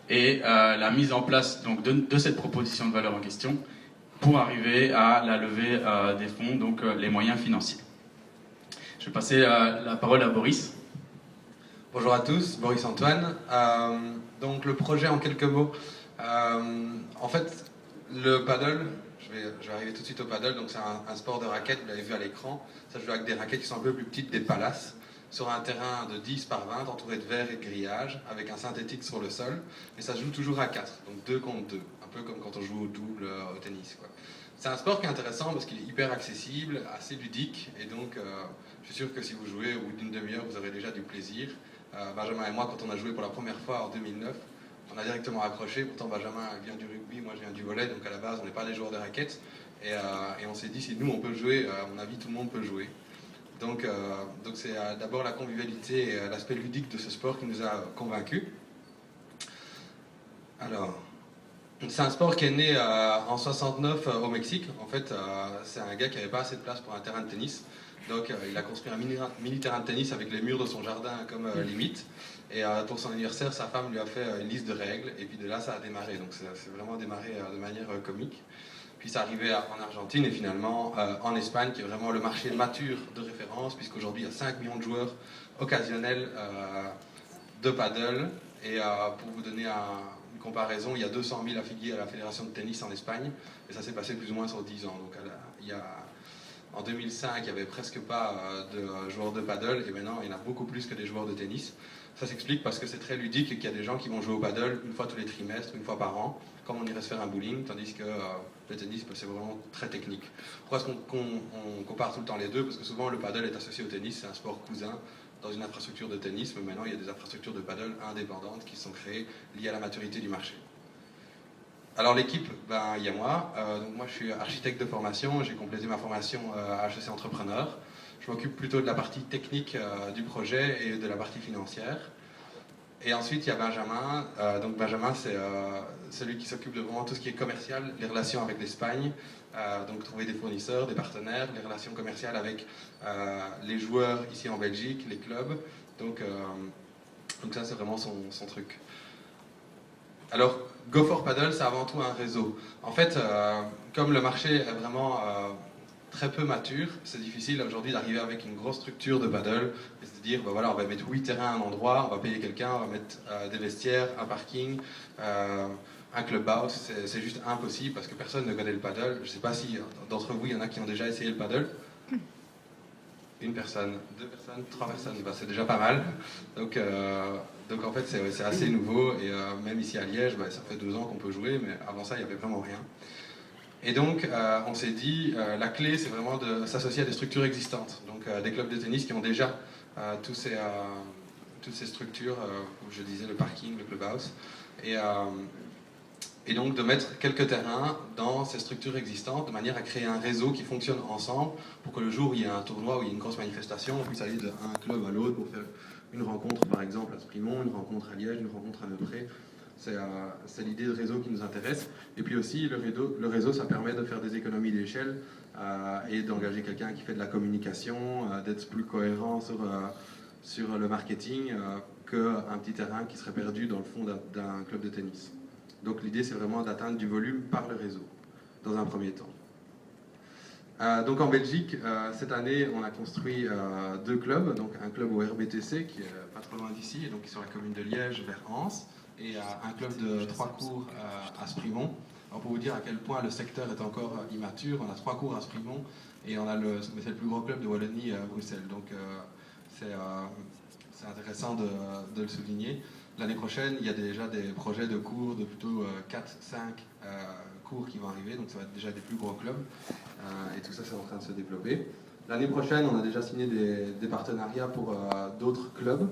et la mise en place donc, de cette proposition de valeur en question pour arriver à la levée des fonds, donc les moyens financiers. Je vais passer la parole à Boris. Bonjour à tous, Boris Antoine. Donc le projet en quelques mots. En fait, le paddle, je vais arriver tout de suite au paddle, donc c'est un sport de raquettes, vous l'avez vu à l'écran. Ça joue avec des raquettes qui sont un peu plus petites, des palaces, sur un terrain de 10 par 20, entouré de verre et de grillage, avec un synthétique sur le sol. Et ça se joue toujours à 4, donc 2 contre 2, un peu comme quand on joue au double au tennis, quoi. C'est un sport qui est intéressant parce qu'il est hyper accessible, assez ludique, et donc je suis sûr que si vous jouez au bout d'une demi-heure, vous aurez déjà du plaisir. Benjamin et moi, quand on a joué pour la première fois en 2009, on a directement accroché. Pourtant, Benjamin vient du rugby, moi je viens du volley, donc à la base, on n'est pas des joueurs de raquettes. Et on s'est dit, si nous on peut jouer, à mon avis, tout le monde peut jouer. Donc c'est d'abord la convivialité et l'aspect ludique de ce sport qui nous a convaincus. Alors, c'est un sport qui est né en 69 au Mexique. En fait, c'est un gars qui n'avait pas assez de place pour un terrain de tennis. Donc il a construit un mini terrain de tennis avec les murs de son jardin comme limite. Et pour son anniversaire, sa femme lui a fait une liste de règles. Et puis de là, ça a démarré. Donc c'est vraiment démarré de manière comique. Puis c'est arrivé en Argentine et finalement en Espagne, qui est vraiment le marché mature de référence, puisqu'aujourd'hui il y a 5 millions de joueurs occasionnels de paddle. Et pour vous donner une comparaison, il y a 200 000 affiliés à la fédération de tennis en Espagne. Et ça s'est passé plus ou moins sur 10 ans. Donc en 2005, il n'y avait presque pas de joueurs de paddle, et maintenant il y en a beaucoup plus que des joueurs de tennis. Ça s'explique parce que c'est très ludique et qu'il y a des gens qui vont jouer au paddle une fois tous les trimestres, une fois par an, comme on irait se faire un bowling, tandis que le tennis, c'est vraiment très technique. Pourquoi est-ce qu'on compare tout le temps les deux? Parce que souvent le paddle est associé au tennis, c'est un sport cousin dans une infrastructure de tennis, mais maintenant il y a des infrastructures de paddle indépendantes qui sont créées liées à la maturité du marché. Alors l'équipe, il y a moi. Donc moi je suis architecte de formation, j'ai complété ma formation à HEC Entrepreneur. Je m'occupe plutôt de la partie technique du projet et de la partie financière. Et ensuite il y a Benjamin. Donc Benjamin c'est celui qui s'occupe de vraiment tout ce qui est commercial, les relations avec l'Espagne, donc trouver des fournisseurs, des partenaires, les relations commerciales avec les joueurs ici en Belgique, les clubs. Donc ça c'est vraiment son truc. Alors, Go for Paddle, c'est avant tout un réseau. En fait, comme le marché est vraiment très peu mature, c'est difficile aujourd'hui d'arriver avec une grosse structure de paddle et de se dire, voilà, on va mettre 8 terrains à un endroit, on va payer quelqu'un, on va mettre des vestiaires, un parking, un clubhouse. C'est juste impossible parce que personne ne connaît le paddle. Je ne sais pas si d'entre vous, il y en a qui ont déjà essayé le paddle. Une personne, 2 personnes, 3 personnes, c'est déjà pas mal. Donc en fait c'est assez nouveau et même ici à Liège, ça fait 2 ans qu'on peut jouer, mais avant ça il n'y avait vraiment rien. Et donc on s'est dit, la clé c'est vraiment de s'associer à des structures existantes, donc des clubs de tennis qui ont déjà toutes ces structures, où je disais le parking, le clubhouse, et donc de mettre quelques terrains dans ces structures existantes de manière à créer un réseau qui fonctionne ensemble pour que le jour où il y a un tournoi, où il y a une grosse manifestation, on puisse aller d'un club à l'autre pour faire une rencontre par exemple à Sprimont, une rencontre à Liège, une rencontre à Neupré. C'est l'idée de réseau qui nous intéresse. Et puis aussi le réseau ça permet de faire des économies d'échelle et d'engager quelqu'un qui fait de la communication, d'être plus cohérent sur le marketing qu'un petit terrain qui serait perdu dans le fond d'un club de tennis. Donc l'idée c'est vraiment d'atteindre du volume par le réseau, dans un premier temps. Donc en Belgique, cette année on a construit 2 clubs, donc un club au RBTC qui est pas trop loin d'ici, et donc qui est sur la commune de Liège vers Anse, et un club de 3 cours à Sprimont. Alors pour vous dire à quel point le secteur est encore immature, on a 3 cours à Sprimont, et c'est le plus gros club de Wallonie à Bruxelles, donc c'est intéressant de le souligner. L'année prochaine, il y a déjà des projets de cours de plutôt 4-5 cours qui vont arriver, donc ça va être déjà des plus gros clubs, et tout ça c'est en train de se développer. L'année prochaine, on a déjà signé des partenariats pour d'autres clubs,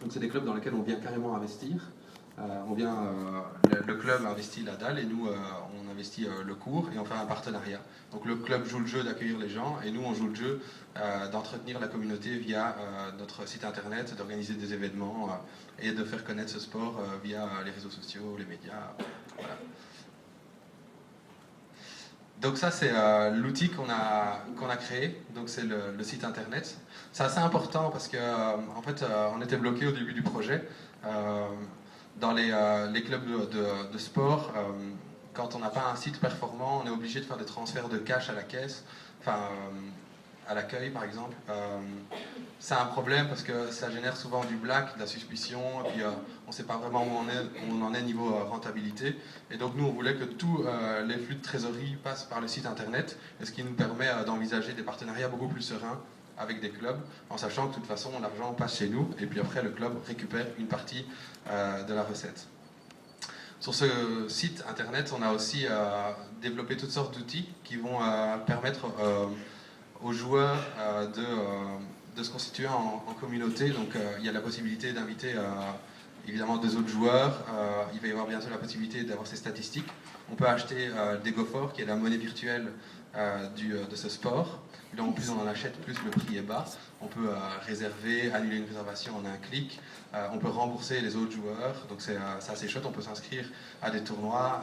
donc c'est des clubs dans lesquels on vient carrément investir. Le club investit la dalle et nous on investit le cours et on fait un partenariat. Donc le club joue le jeu d'accueillir les gens et nous on joue le jeu d'entretenir la communauté via notre site internet, d'organiser des événements et de faire connaître ce sport via les réseaux sociaux, les médias. Voilà. Donc ça, c'est l'outil qu'on a créé, donc c'est le site internet. C'est assez important parce que en fait, on était bloqué au début du projet. Dans les clubs de sport, quand on n'a pas un site performant, on est obligé de faire des transferts de cash à la caisse, enfin à l'accueil par exemple. C'est un problème parce que ça génère souvent du black, de la suspicion, et puis on ne sait pas vraiment où on en est niveau rentabilité. Et donc nous, on voulait que tous les flux de trésorerie passent par le site internet, et ce qui nous permet d'envisager des partenariats beaucoup plus sereins avec des clubs, en sachant que de toute façon, l'argent passe chez nous, et puis après, le club récupère une partie de la recette. Sur ce site internet, on a aussi développé toutes sortes d'outils qui vont permettre aux joueurs de se constituer en communauté. Donc il y a la possibilité d'inviter évidemment deux autres joueurs. Il va y avoir bientôt la possibilité d'avoir ces statistiques. On peut acheter des GoFor, qui est la monnaie virtuelle de ce sport. Là, en plus on en achète, plus le prix est bas. On peut réserver, annuler une réservation en un clic. On peut rembourser les autres joueurs. Donc c'est assez chouette. On peut s'inscrire à des tournois,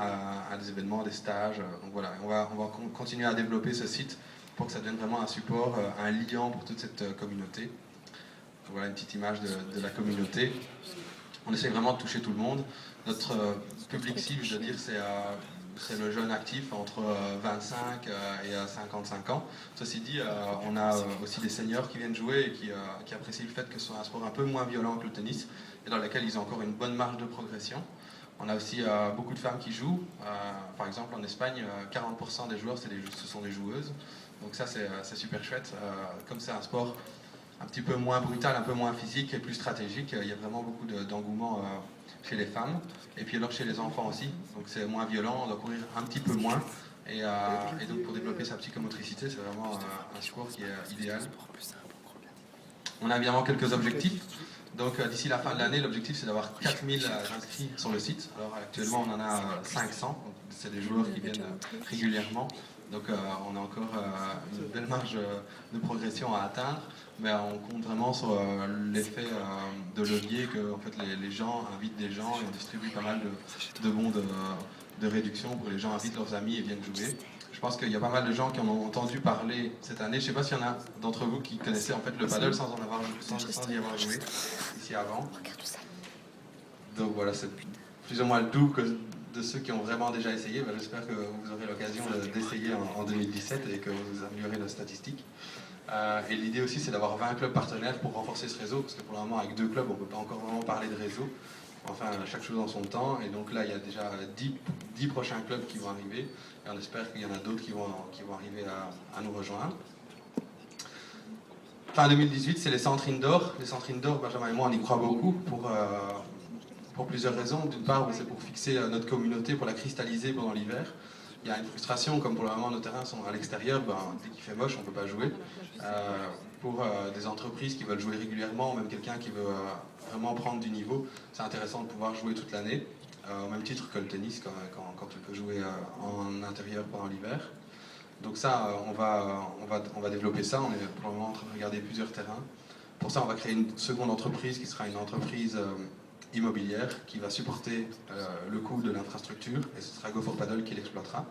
à des événements, des stages. Donc voilà, on va continuer à développer ce site pour que ça devienne vraiment un support, un liant pour toute cette communauté. Donc voilà une petite image de la communauté. On essaie vraiment de toucher tout le monde. Notre public cible, je veux dire, c'est le jeune actif entre 25 et 55 ans. Ceci dit, on a aussi des seniors qui viennent jouer et qui apprécient le fait que ce soit un sport un peu moins violent que le tennis et dans lequel ils ont encore une bonne marge de progression. On a aussi beaucoup de femmes qui jouent. Par exemple, en Espagne, 40% des joueurs, ce sont des joueuses. Donc ça, c'est super chouette. Comme c'est un sport un petit peu moins brutal, un peu moins physique et plus stratégique, il y a vraiment beaucoup d'engouement chez les femmes. Et puis alors chez les enfants aussi. Donc c'est moins violent, on doit courir un petit peu moins. Et donc pour développer sa psychomotricité, c'est vraiment un sport qui est idéal. On a évidemment quelques objectifs. Donc d'ici la fin de l'année, l'objectif c'est d'avoir 4000 inscrits sur le site. Alors actuellement on en a 500, c'est des joueurs qui viennent régulièrement. Donc on a encore une belle marge de progression à atteindre, mais on compte vraiment sur l'effet de levier que en fait, les gens invitent des gens et on distribue pas mal de bons de réduction pour que les gens invitent leurs amis et viennent jouer. Je pense qu'il y a pas mal de gens qui en ont entendu parler cette année. Je ne sais pas s'il y en a d'entre vous qui connaissaient en fait le paddle sans y avoir joué ici avant. Donc voilà, c'est plus ou moins le doux de ceux qui ont vraiment déjà essayé. Ben, j'espère que vous aurez l'occasion d'essayer en 2017 et que vous améliorez nos statistiques. Et l'idée aussi, c'est d'avoir 20 clubs partenaires pour renforcer ce réseau, parce que pour le moment, avec 2 clubs, on ne peut pas encore vraiment parler de réseau. Enfin, chaque chose en son temps. Et donc là, il y a déjà 10 prochains clubs qui vont arriver. Et on espère qu'il y en a d'autres qui vont arriver à nous rejoindre. Fin 2018, c'est les centres indoor. Les centres indoor, Benjamin et moi, on y croit beaucoup pour plusieurs raisons. D'une part, c'est pour fixer notre communauté, pour la cristalliser pendant l'hiver. Il y a une frustration, comme pour le moment nos terrains sont à l'extérieur, dès qu'il fait moche, on ne peut pas jouer. Pour des entreprises qui veulent jouer régulièrement, ou même quelqu'un qui veut vraiment prendre du niveau, c'est intéressant de pouvoir jouer toute l'année, au même titre que le tennis, quand tu peux jouer en intérieur pendant l'hiver. Donc ça, on va développer ça. On est pour le moment en train de regarder plusieurs terrains. Pour ça, on va créer une seconde entreprise qui sera une entreprise immobilière qui va supporter le coût de l'infrastructure et ce sera GoFor Paddle qui l'exploitera.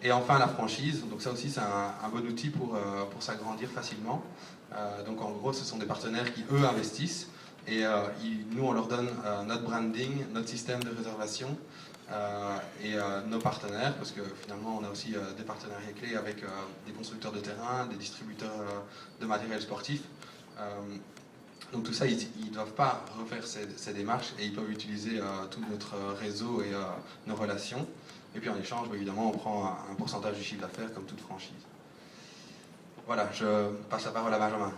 Et enfin la franchise, donc ça aussi c'est un bon outil pour s'agrandir facilement. Donc en gros ce sont des partenaires qui eux investissent et nous on leur donne notre branding, notre système de réservation et nos partenaires parce que finalement on a aussi des partenariats clés avec des constructeurs de terrain, des distributeurs de matériel sportif. Donc tout ça, ils ne doivent pas refaire ces démarches et ils peuvent utiliser tout notre réseau et nos relations. Et puis en échange, évidemment, on prend un pourcentage du chiffre d'affaires comme toute franchise. Voilà, je passe la parole à Benjamin.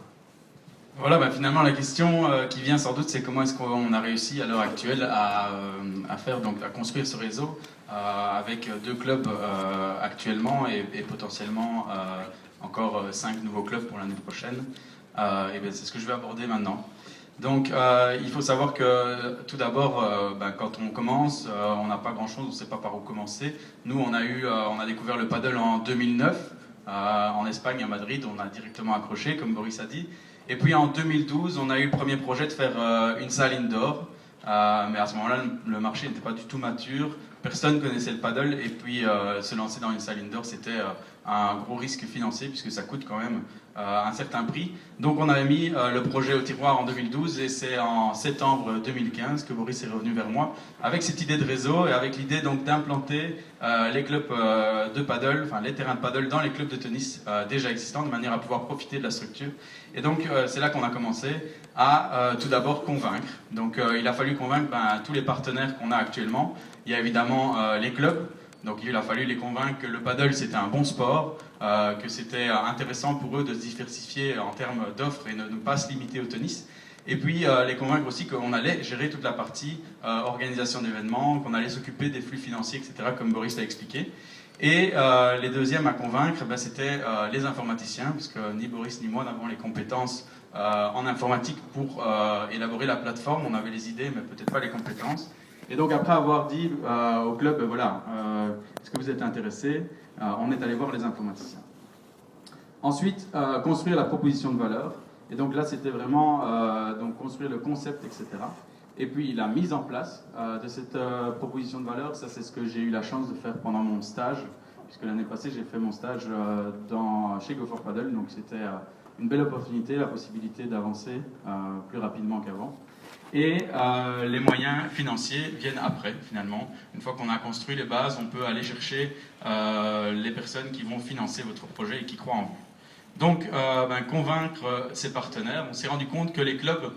Voilà, finalement la question qui vient sans doute, c'est comment est-ce qu'on a réussi à l'heure actuelle à construire ce réseau avec 2 clubs actuellement et potentiellement encore 5 nouveaux clubs pour l'année prochaine. Et bien, c'est ce que je vais aborder maintenant. Donc, il faut savoir que tout d'abord, quand on commence, on n'a pas grand-chose, on ne sait pas par où commencer. Nous, on a découvert le paddle en 2009 en Espagne, à Madrid. On a directement accroché, comme Boris a dit. Et puis en 2012, on a eu le premier projet de faire une salle indoor. Mais à ce moment-là, le marché n'était pas du tout mature. personne connaissait le paddle et puis se lancer dans une salle indoor, c'était un gros risque financier puisque ça coûte quand même un certain prix. Donc on avait mis le projet au tiroir en 2012 et c'est en septembre 2015 que Boris est revenu vers moi avec cette idée de réseau et avec l'idée donc d'implanter les clubs de paddle, enfin les terrains de paddle dans les clubs de tennis déjà existants de manière à pouvoir profiter de la structure. Et donc c'est là qu'on a commencé à tout d'abord convaincre. Donc il a fallu convaincre tous les partenaires qu'on a actuellement. Il y a évidemment les clubs. Donc il a fallu les convaincre que le paddle c'était un bon sport, que c'était intéressant pour eux de se diversifier en termes d'offres et ne pas se limiter au tennis. Et puis les convaincre aussi qu'on allait gérer toute la partie organisation d'événements, qu'on allait s'occuper des flux financiers, etc. comme Boris l'a expliqué. Et les deuxièmes à convaincre, c'était les informaticiens, parce que ni Boris ni moi n'avons les compétences en informatique pour élaborer la plateforme. On avait les idées mais peut-être pas les compétences. Et donc après avoir dit au club, voilà, est-ce que vous êtes intéressés, on est allé voir les informaticiens. Ensuite, construire la proposition de valeur. Et donc là, c'était vraiment donc construire le concept, etc. Et puis la mise en place de cette proposition de valeur, ça c'est ce que j'ai eu la chance de faire pendant mon stage, puisque l'année passée j'ai fait mon stage chez Go for Paddle, donc c'était une belle opportunité, la possibilité d'avancer plus rapidement qu'avant. Et les moyens financiers viennent après, finalement. Une fois qu'on a construit les bases, on peut aller chercher les personnes qui vont financer votre projet et qui croient en vous. Donc, convaincre ses partenaires, on s'est rendu compte que les clubs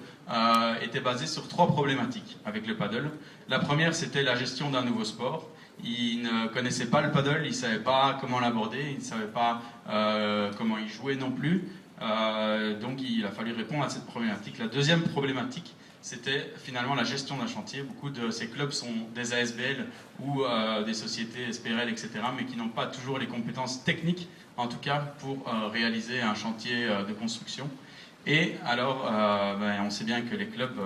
étaient basés sur 3 problématiques avec le paddle. La première, c'était la gestion d'un nouveau sport. Ils ne connaissaient pas le paddle, ils ne savaient pas comment l'aborder, ils ne savaient pas comment y jouer non plus. Donc, il a fallu répondre à cette problématique. La deuxième problématique, c'était finalement la gestion d'un chantier. Beaucoup de ces clubs sont des ASBL ou des sociétés SPRL, etc., mais qui n'ont pas toujours les compétences techniques, en tout cas, pour réaliser un chantier de construction. Et alors, on sait bien que les clubs,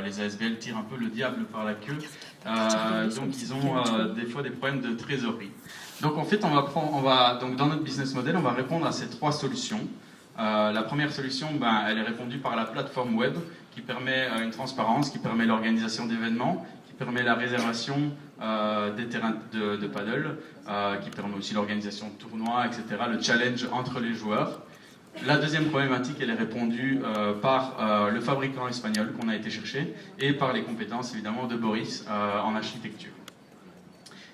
les ASBL tirent un peu le diable par la queue, donc ils ont des fois des problèmes de trésorerie. Donc en fait, donc dans notre business model, on va répondre à ces 3 solutions. La première solution, elle est répondue par la plateforme web qui permet une transparence, qui permet l'organisation d'événements, qui permet la réservation des terrains de paddle, qui permet aussi l'organisation de tournois, etc., le challenge entre les joueurs. La deuxième problématique, elle est répondue par le fabricant espagnol qu'on a été chercher et par les compétences évidemment de Boris en architecture.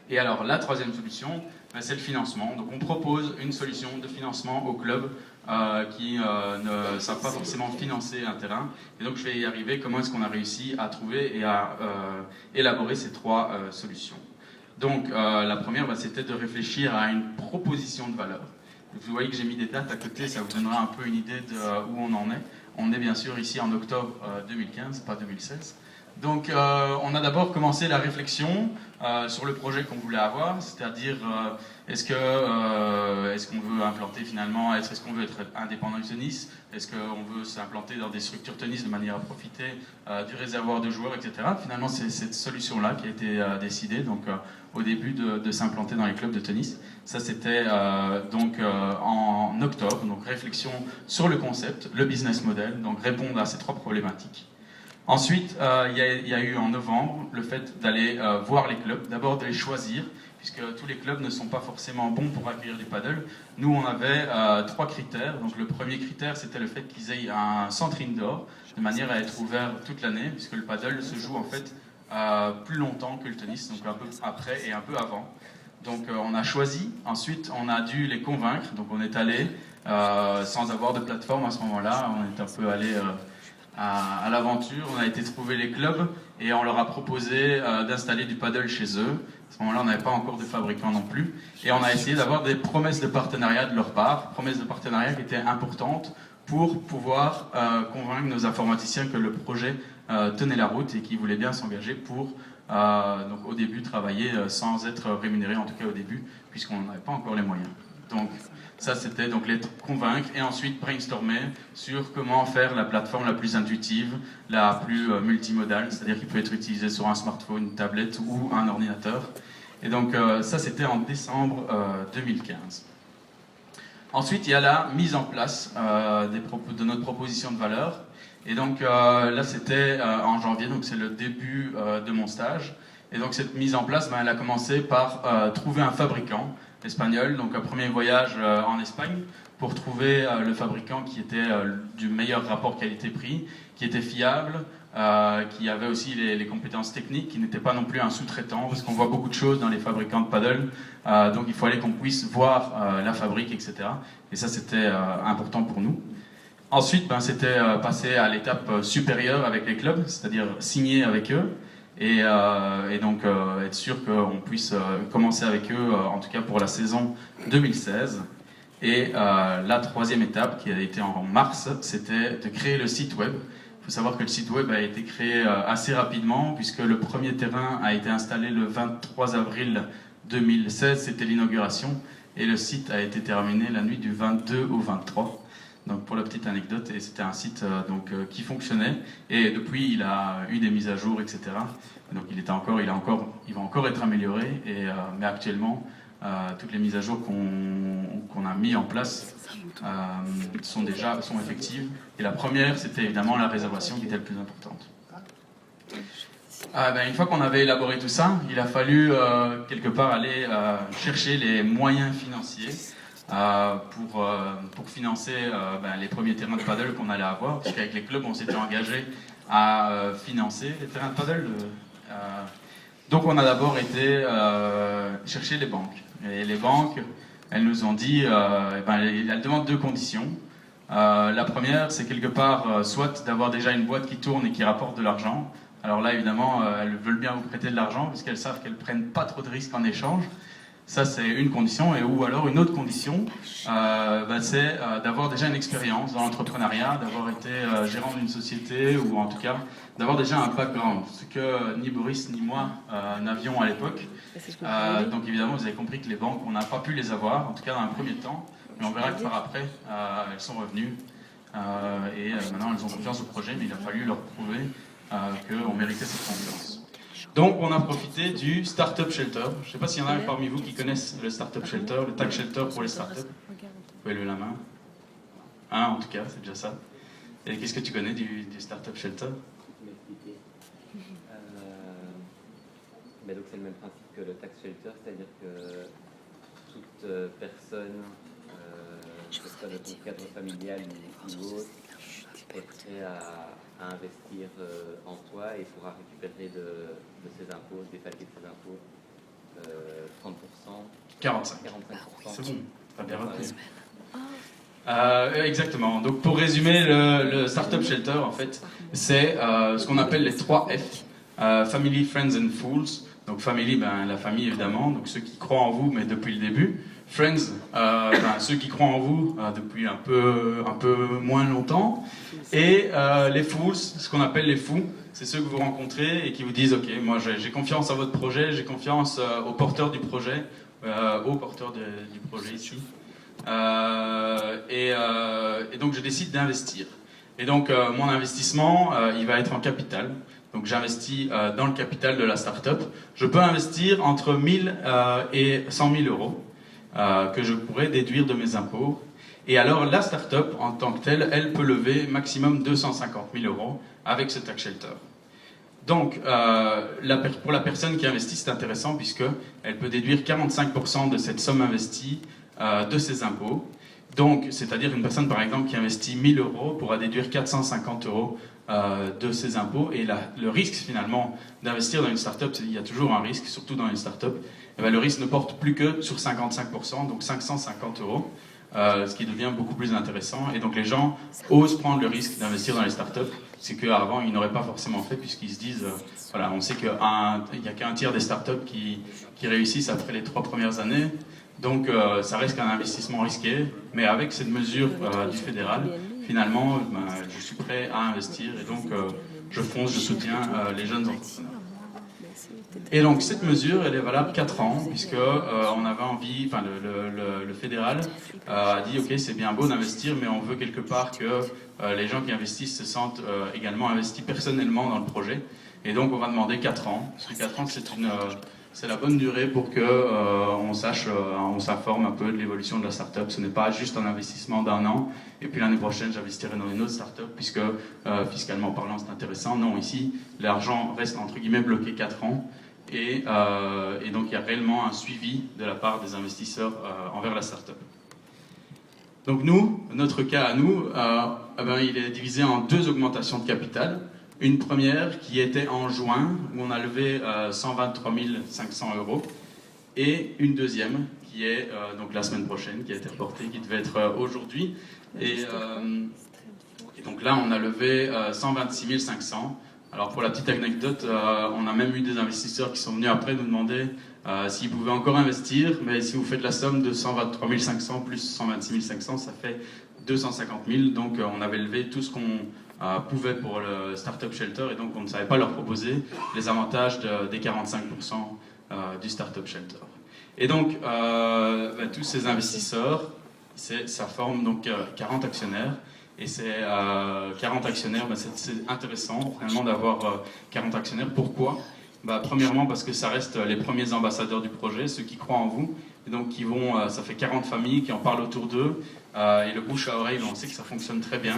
Et alors la troisième solution, c'est le financement. Donc on propose une solution de financement aux clubs qui ne savent pas forcément financer un terrain. Et donc je vais y arriver, comment est-ce qu'on a réussi à trouver et à élaborer ces 3 solutions. Donc la première, c'était de réfléchir à une proposition de valeur. Vous voyez que j'ai mis des dates à côté, ça vous donnera un peu une idée de où on en est. On est bien sûr ici en octobre 2015, pas 2016. Donc on a d'abord commencé la réflexion sur le projet qu'on voulait avoir, c'est-à-dire est-ce qu'on veut implanter finalement, est-ce qu'on veut être indépendant du tennis, est-ce qu'on veut s'implanter dans des structures tennis de manière à profiter du réservoir de joueurs, etc. Finalement c'est cette solution-là qui a été décidée, donc au début de s'implanter dans les clubs de tennis. Ça c'était donc en octobre, donc réflexion sur le concept, le business model, donc répondre à ces 3 problématiques. Ensuite, il y a eu en novembre le fait d'aller voir les clubs, d'abord de les choisir, puisque tous les clubs ne sont pas forcément bons pour accueillir du paddle. Nous, on avait 3 critères. Donc le premier critère, c'était le fait qu'ils aient un centre indoor, de manière à être ouvert toute l'année, puisque le paddle se joue en fait plus longtemps que le tennis, donc un peu après et un peu avant. Donc on a choisi, ensuite on a dû les convaincre, donc on est allé, sans avoir de plateforme à ce moment-là, on est un peu allé à l'aventure, on a été trouver les clubs et on leur a proposé d'installer du paddle chez eux. À ce moment-là, on n'avait pas encore de fabricant non plus. Et on a essayé d'avoir des promesses de partenariat de leur part, promesses de partenariat qui étaient importantes pour pouvoir convaincre nos informaticiens que le projet tenait la route et qu'ils voulaient bien s'engager pour, donc au début, travailler sans être rémunérés, en tout cas au début, puisqu'on n'avait pas encore les moyens. Donc ça, c'était donc les convaincre et ensuite brainstormer sur comment faire la plateforme la plus intuitive, la plus multimodale, c'est-à-dire qu'il peut être utilisé sur un smartphone, une tablette ou un ordinateur. Et donc ça, c'était en décembre 2015. Ensuite, il y a la mise en place de notre proposition de valeur. Et donc là, c'était en janvier, donc c'est le début de mon stage. Et donc cette mise en place, elle a commencé par trouver un fabricant espagnol, donc un premier voyage en Espagne, pour trouver le fabricant qui était du meilleur rapport qualité-prix, qui était fiable, qui avait aussi les compétences techniques, qui n'était pas non plus un sous-traitant, parce qu'on voit beaucoup de choses dans les fabricants de paddle, donc il fallait qu'on puisse voir la fabrique, etc. Et ça, c'était important pour nous. Ensuite, c'était passer à l'étape supérieure avec les clubs, c'est-à-dire signer avec eux, et donc être sûr qu'on puisse commencer avec eux, en tout cas pour la saison 2016. Et la troisième étape, qui a été en mars, c'était de créer le site web. Il faut savoir que le site web a été créé assez rapidement, puisque le premier terrain a été installé le 23 avril 2016, c'était l'inauguration, et le site a été terminé la nuit du 22 au 23. Donc pour la petite anecdote, et c'était un site qui fonctionnait, et depuis il a eu des mises à jour, etc. Donc il va encore être amélioré, mais actuellement toutes les mises à jour qu'on a mis en place sont effectives. Et la première, c'était évidemment la réservation qui était la plus importante. Une fois qu'on avait élaboré tout ça, il a fallu quelque part aller chercher les moyens financiers pour financer les premiers terrains de paddle qu'on allait avoir, parce qu'avec les clubs, on s'était engagé à financer les terrains de paddle. Donc on a d'abord été chercher les banques. Et les banques, elles nous ont dit, elles demandent deux conditions. La première, c'est quelque part, soit d'avoir déjà une boîte qui tourne et qui rapporte de l'argent. Alors là, évidemment, elles veulent bien vous prêter de l'argent, parce qu'elles savent qu'elles ne prennent pas trop de risques en échange. Ça, c'est une condition. Ou alors, une autre condition, c'est d'avoir déjà une expérience dans l'entrepreneuriat, d'avoir été gérant d'une société, ou en tout cas, d'avoir déjà un background, ce que ni Boris ni moi n'avions à l'époque. Donc évidemment, vous avez compris que les banques, on n'a pas pu les avoir, en tout cas dans un premier temps, mais on verra que par après, elles sont revenues, et maintenant elles ont confiance au projet, mais il a fallu leur prouver qu'on méritait cette confiance. Donc on a profité du Startup Shelter. Je ne sais pas s'il y en a parmi vous qui connaissent le Startup Shelter, le Tax Shelter pour les startups. Vous pouvez lever la main. En tout cas, c'est déjà ça. Et qu'est-ce que tu connais du Startup Shelter? Donc c'est le même principe que le Tax Shelter, c'est-à-dire que toute personne, que ce soit de ton cadre familial ou autre, est prêt à investir en toi et pourra récupérer de ses impôts, défalquer de ses impôts, 30%, 45%. C'est bon, pas bien retenu. Exactement. Donc pour résumer, le Startup Shelter, en fait, c'est ce qu'on appelle les 3 F. Family, Friends and Fools. Donc family, la famille évidemment, donc ceux qui croient en vous, mais depuis le début. Friends, ceux qui croient en vous depuis un peu moins longtemps. Et les fools, ce qu'on appelle les fous, c'est ceux que vous rencontrez et qui vous disent « Ok, moi j'ai confiance en votre projet, j'ai confiance aux porteurs du projet, aux porteurs du projet ici. Et donc je décide d'investir. Et donc mon investissement, il va être en capital. Donc j'investis dans le capital de la start-up. Je peux investir entre 1000 et 100 000 euros que je pourrais déduire de mes impôts. Et alors la start-up en tant que telle, elle peut lever maximum 250 000 euros avec ce tax shelter. Donc pour la personne qui investit, c'est intéressant puisqu'elle peut déduire 45% de cette somme investie de ses impôts. Donc, c'est-à-dire une personne par exemple qui investit 1000 euros pourra déduire 450 euros de ses impôts. Et le risque finalement d'investir dans une start-up, il y a toujours un risque, surtout dans une start-up, le risque ne porte plus que sur 55%, donc 550 euros, ce qui devient beaucoup plus intéressant. Et donc les gens osent prendre le risque d'investir dans les start-up, c'est qu'avant ils n'auraient pas forcément fait, puisqu'ils se disent, voilà, on sait qu'il n'y a qu'un tiers des start-up qui réussissent après les 3 premières années. Donc ça reste un investissement risqué, mais avec cette mesure du fédéral, finalement, je suis prêt à investir et donc je fonce, je soutiens les jeunes entrepreneurs. Et donc cette mesure, elle est valable 4 ans, puisque on avait envie, enfin le fédéral a dit ok, c'est bien beau d'investir, mais on veut quelque part que les gens qui investissent se sentent également investis personnellement dans le projet. Et donc on va demander 4 ans, parce que 4 ans c'est la bonne durée pour qu'on sache, on s'informe un peu de l'évolution de la start-up. Ce n'est pas juste un investissement d'1 an, et puis l'année prochaine j'investirai dans une autre start-up, puisque fiscalement parlant c'est intéressant. Non, ici l'argent reste entre guillemets bloqué 4 ans, Et donc il y a réellement un suivi de la part des investisseurs envers la start-up. Donc nous, notre cas à nous, il est divisé en 2 augmentations de capital. Une première qui était en juin, où on a levé 123 500 €, et une deuxième qui est donc la semaine prochaine, qui a été reportée, qui devait être aujourd'hui. Et donc là, on a levé 126 500. Alors pour la petite anecdote, on a même eu des investisseurs qui sont venus après nous demander s'ils pouvaient encore investir, mais si vous faites la somme de 123 500 plus 126 500, ça fait 250 000. Donc on avait levé tout ce qu'on pouvait pour le Startup Shelter, et donc on ne savait pas leur proposer les avantages des 45% du Startup Shelter. Et donc tous ces investisseurs, ça forme donc 40 actionnaires. Et ces 40 actionnaires, c'est intéressant vraiment d'avoir 40 actionnaires. Pourquoi ? Premièrement parce que ça reste les premiers ambassadeurs du projet, ceux qui croient en vous. Et donc qui vont, ça fait 40 familles qui en parlent autour d'eux. Et le bouche à oreille, on sait que ça fonctionne très bien.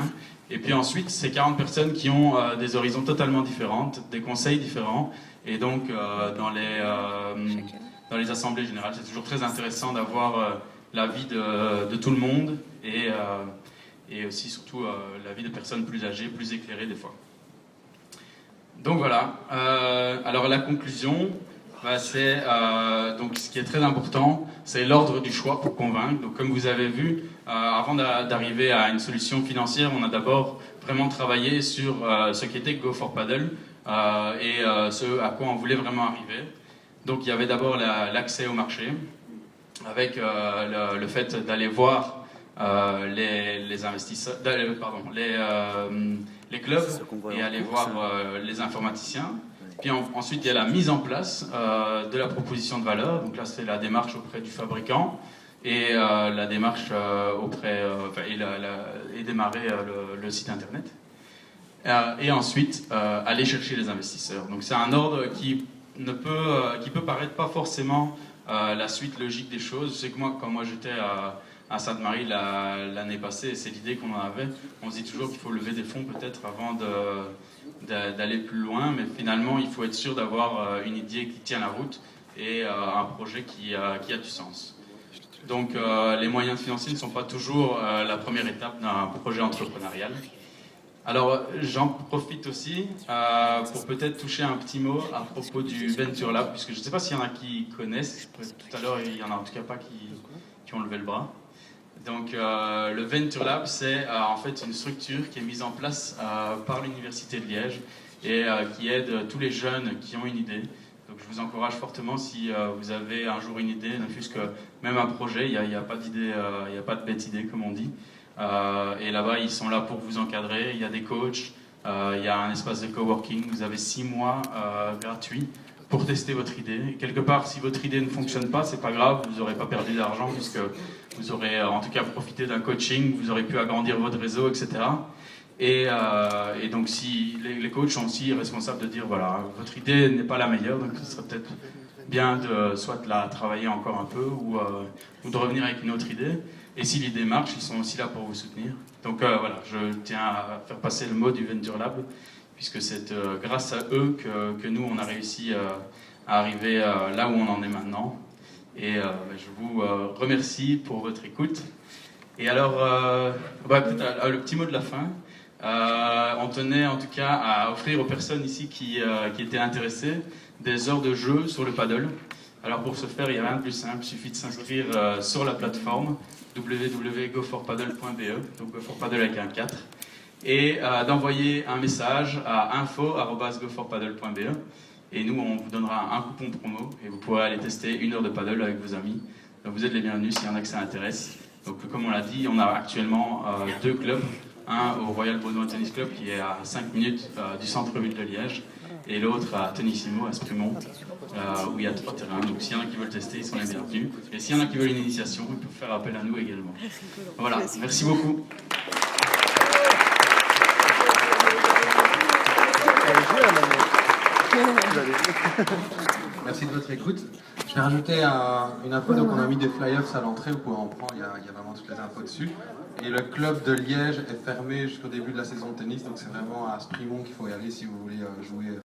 Et puis ensuite, c'est 40 personnes qui ont des horizons totalement différents, des conseils différents. Et donc dans les assemblées générales, c'est toujours très intéressant d'avoir l'avis de tout le monde. Et aussi, surtout, la vie de personnes plus âgées, plus éclairées des fois. Donc voilà. Alors la conclusion, c'est donc ce qui est très important, c'est l'ordre du choix pour convaincre. Donc comme vous avez vu, avant d'arriver à une solution financière, on a d'abord vraiment travaillé sur ce qu'était Go for Paddle et ce à quoi on voulait vraiment arriver. Donc il y avait d'abord l'accès au marché, avec le fait d'aller voir les investisseurs, les clubs, et aller voir les informaticiens. Puis ensuite, il y a la mise en place de la proposition de valeur. Donc là, c'est la démarche auprès du fabricant et la démarche et démarrer le site internet. Et ensuite, aller chercher les investisseurs. Donc c'est un ordre qui peut paraître pas forcément la suite logique des choses. C'est que quand moi j'étais à Sainte-Marie l'année passée, et c'est l'idée qu'on en avait, on se dit toujours qu'il faut lever des fonds peut-être avant d'aller plus loin, mais finalement il faut être sûr d'avoir une idée qui tient la route et un projet qui a du sens. Donc les moyens financiers ne sont pas toujours la première étape d'un projet entrepreneurial. Alors j'en profite aussi pour peut-être toucher un petit mot à propos du Venture Lab, puisque je ne sais pas s'il y en a qui connaissent, tout à l'heure il y en a en tout cas pas qui ont levé le bras. Donc le Venture Lab, c'est en fait une structure qui est mise en place par l'Université de Liège et qui aide tous les jeunes qui ont une idée. Donc je vous encourage fortement, si vous avez un jour une idée, ne fût-ce que même un projet, il n'y a pas d'idée, il n'y a pas de bête idée comme on dit. Et là-bas, ils sont là pour vous encadrer, il y a des coachs, il y a un espace de coworking, vous avez 6 mois gratuits pour tester votre idée. Et quelque part, si votre idée ne fonctionne pas, c'est pas grave, vous n'aurez pas perdu d'argent puisque vous aurez en tout cas profité d'un coaching, vous aurez pu agrandir votre réseau, etc. Et donc si les coachs sont aussi responsables de dire voilà, votre idée n'est pas la meilleure, donc ce serait peut-être bien de soit de la travailler encore un peu ou de revenir avec une autre idée. Et si l'idée marche, ils sont aussi là pour vous soutenir. Donc voilà, je tiens à faire passer le mot du Venture Lab, puisque c'est grâce à eux que nous, on a réussi à arriver là où on en est maintenant. Et je vous remercie pour votre écoute. Et alors, peut-être le petit mot de la fin. On tenait en tout cas à offrir aux personnes ici qui étaient intéressées des heures de jeu sur le paddle. Alors pour ce faire, il n'y a rien de plus simple, il suffit de s'inscrire sur la plateforme www.goforpaddle.be, donc goforpaddle avec un 4, et d'envoyer un message à info@goforpaddle.be, et nous on vous donnera un coupon promo et vous pourrez aller tester 1 heure de paddle avec vos amis. Donc vous êtes les bienvenus s'il y en a que ça intéresse. Donc comme on l'a dit, on a actuellement 2 clubs, un au Royal Baudouin Tennis Club qui est à 5 minutes du centre-ville de Liège, et l'autre à Tenissimo, à Sprumont, où il y a 3 terrains. Donc s'il y en a qui veulent tester, ils sont les bienvenus. Et s'il y en a qui veulent une initiation, ils peuvent faire appel à nous également. Voilà, merci beaucoup. Merci de votre écoute. Je vais rajouter une info, donc on a mis des flyers à l'entrée, vous pouvez en prendre, il y a vraiment toutes les infos dessus. Et le club de Liège est fermé jusqu'au début de la saison de tennis, donc c'est vraiment à Sprumont qu'il faut y aller si vous voulez jouer.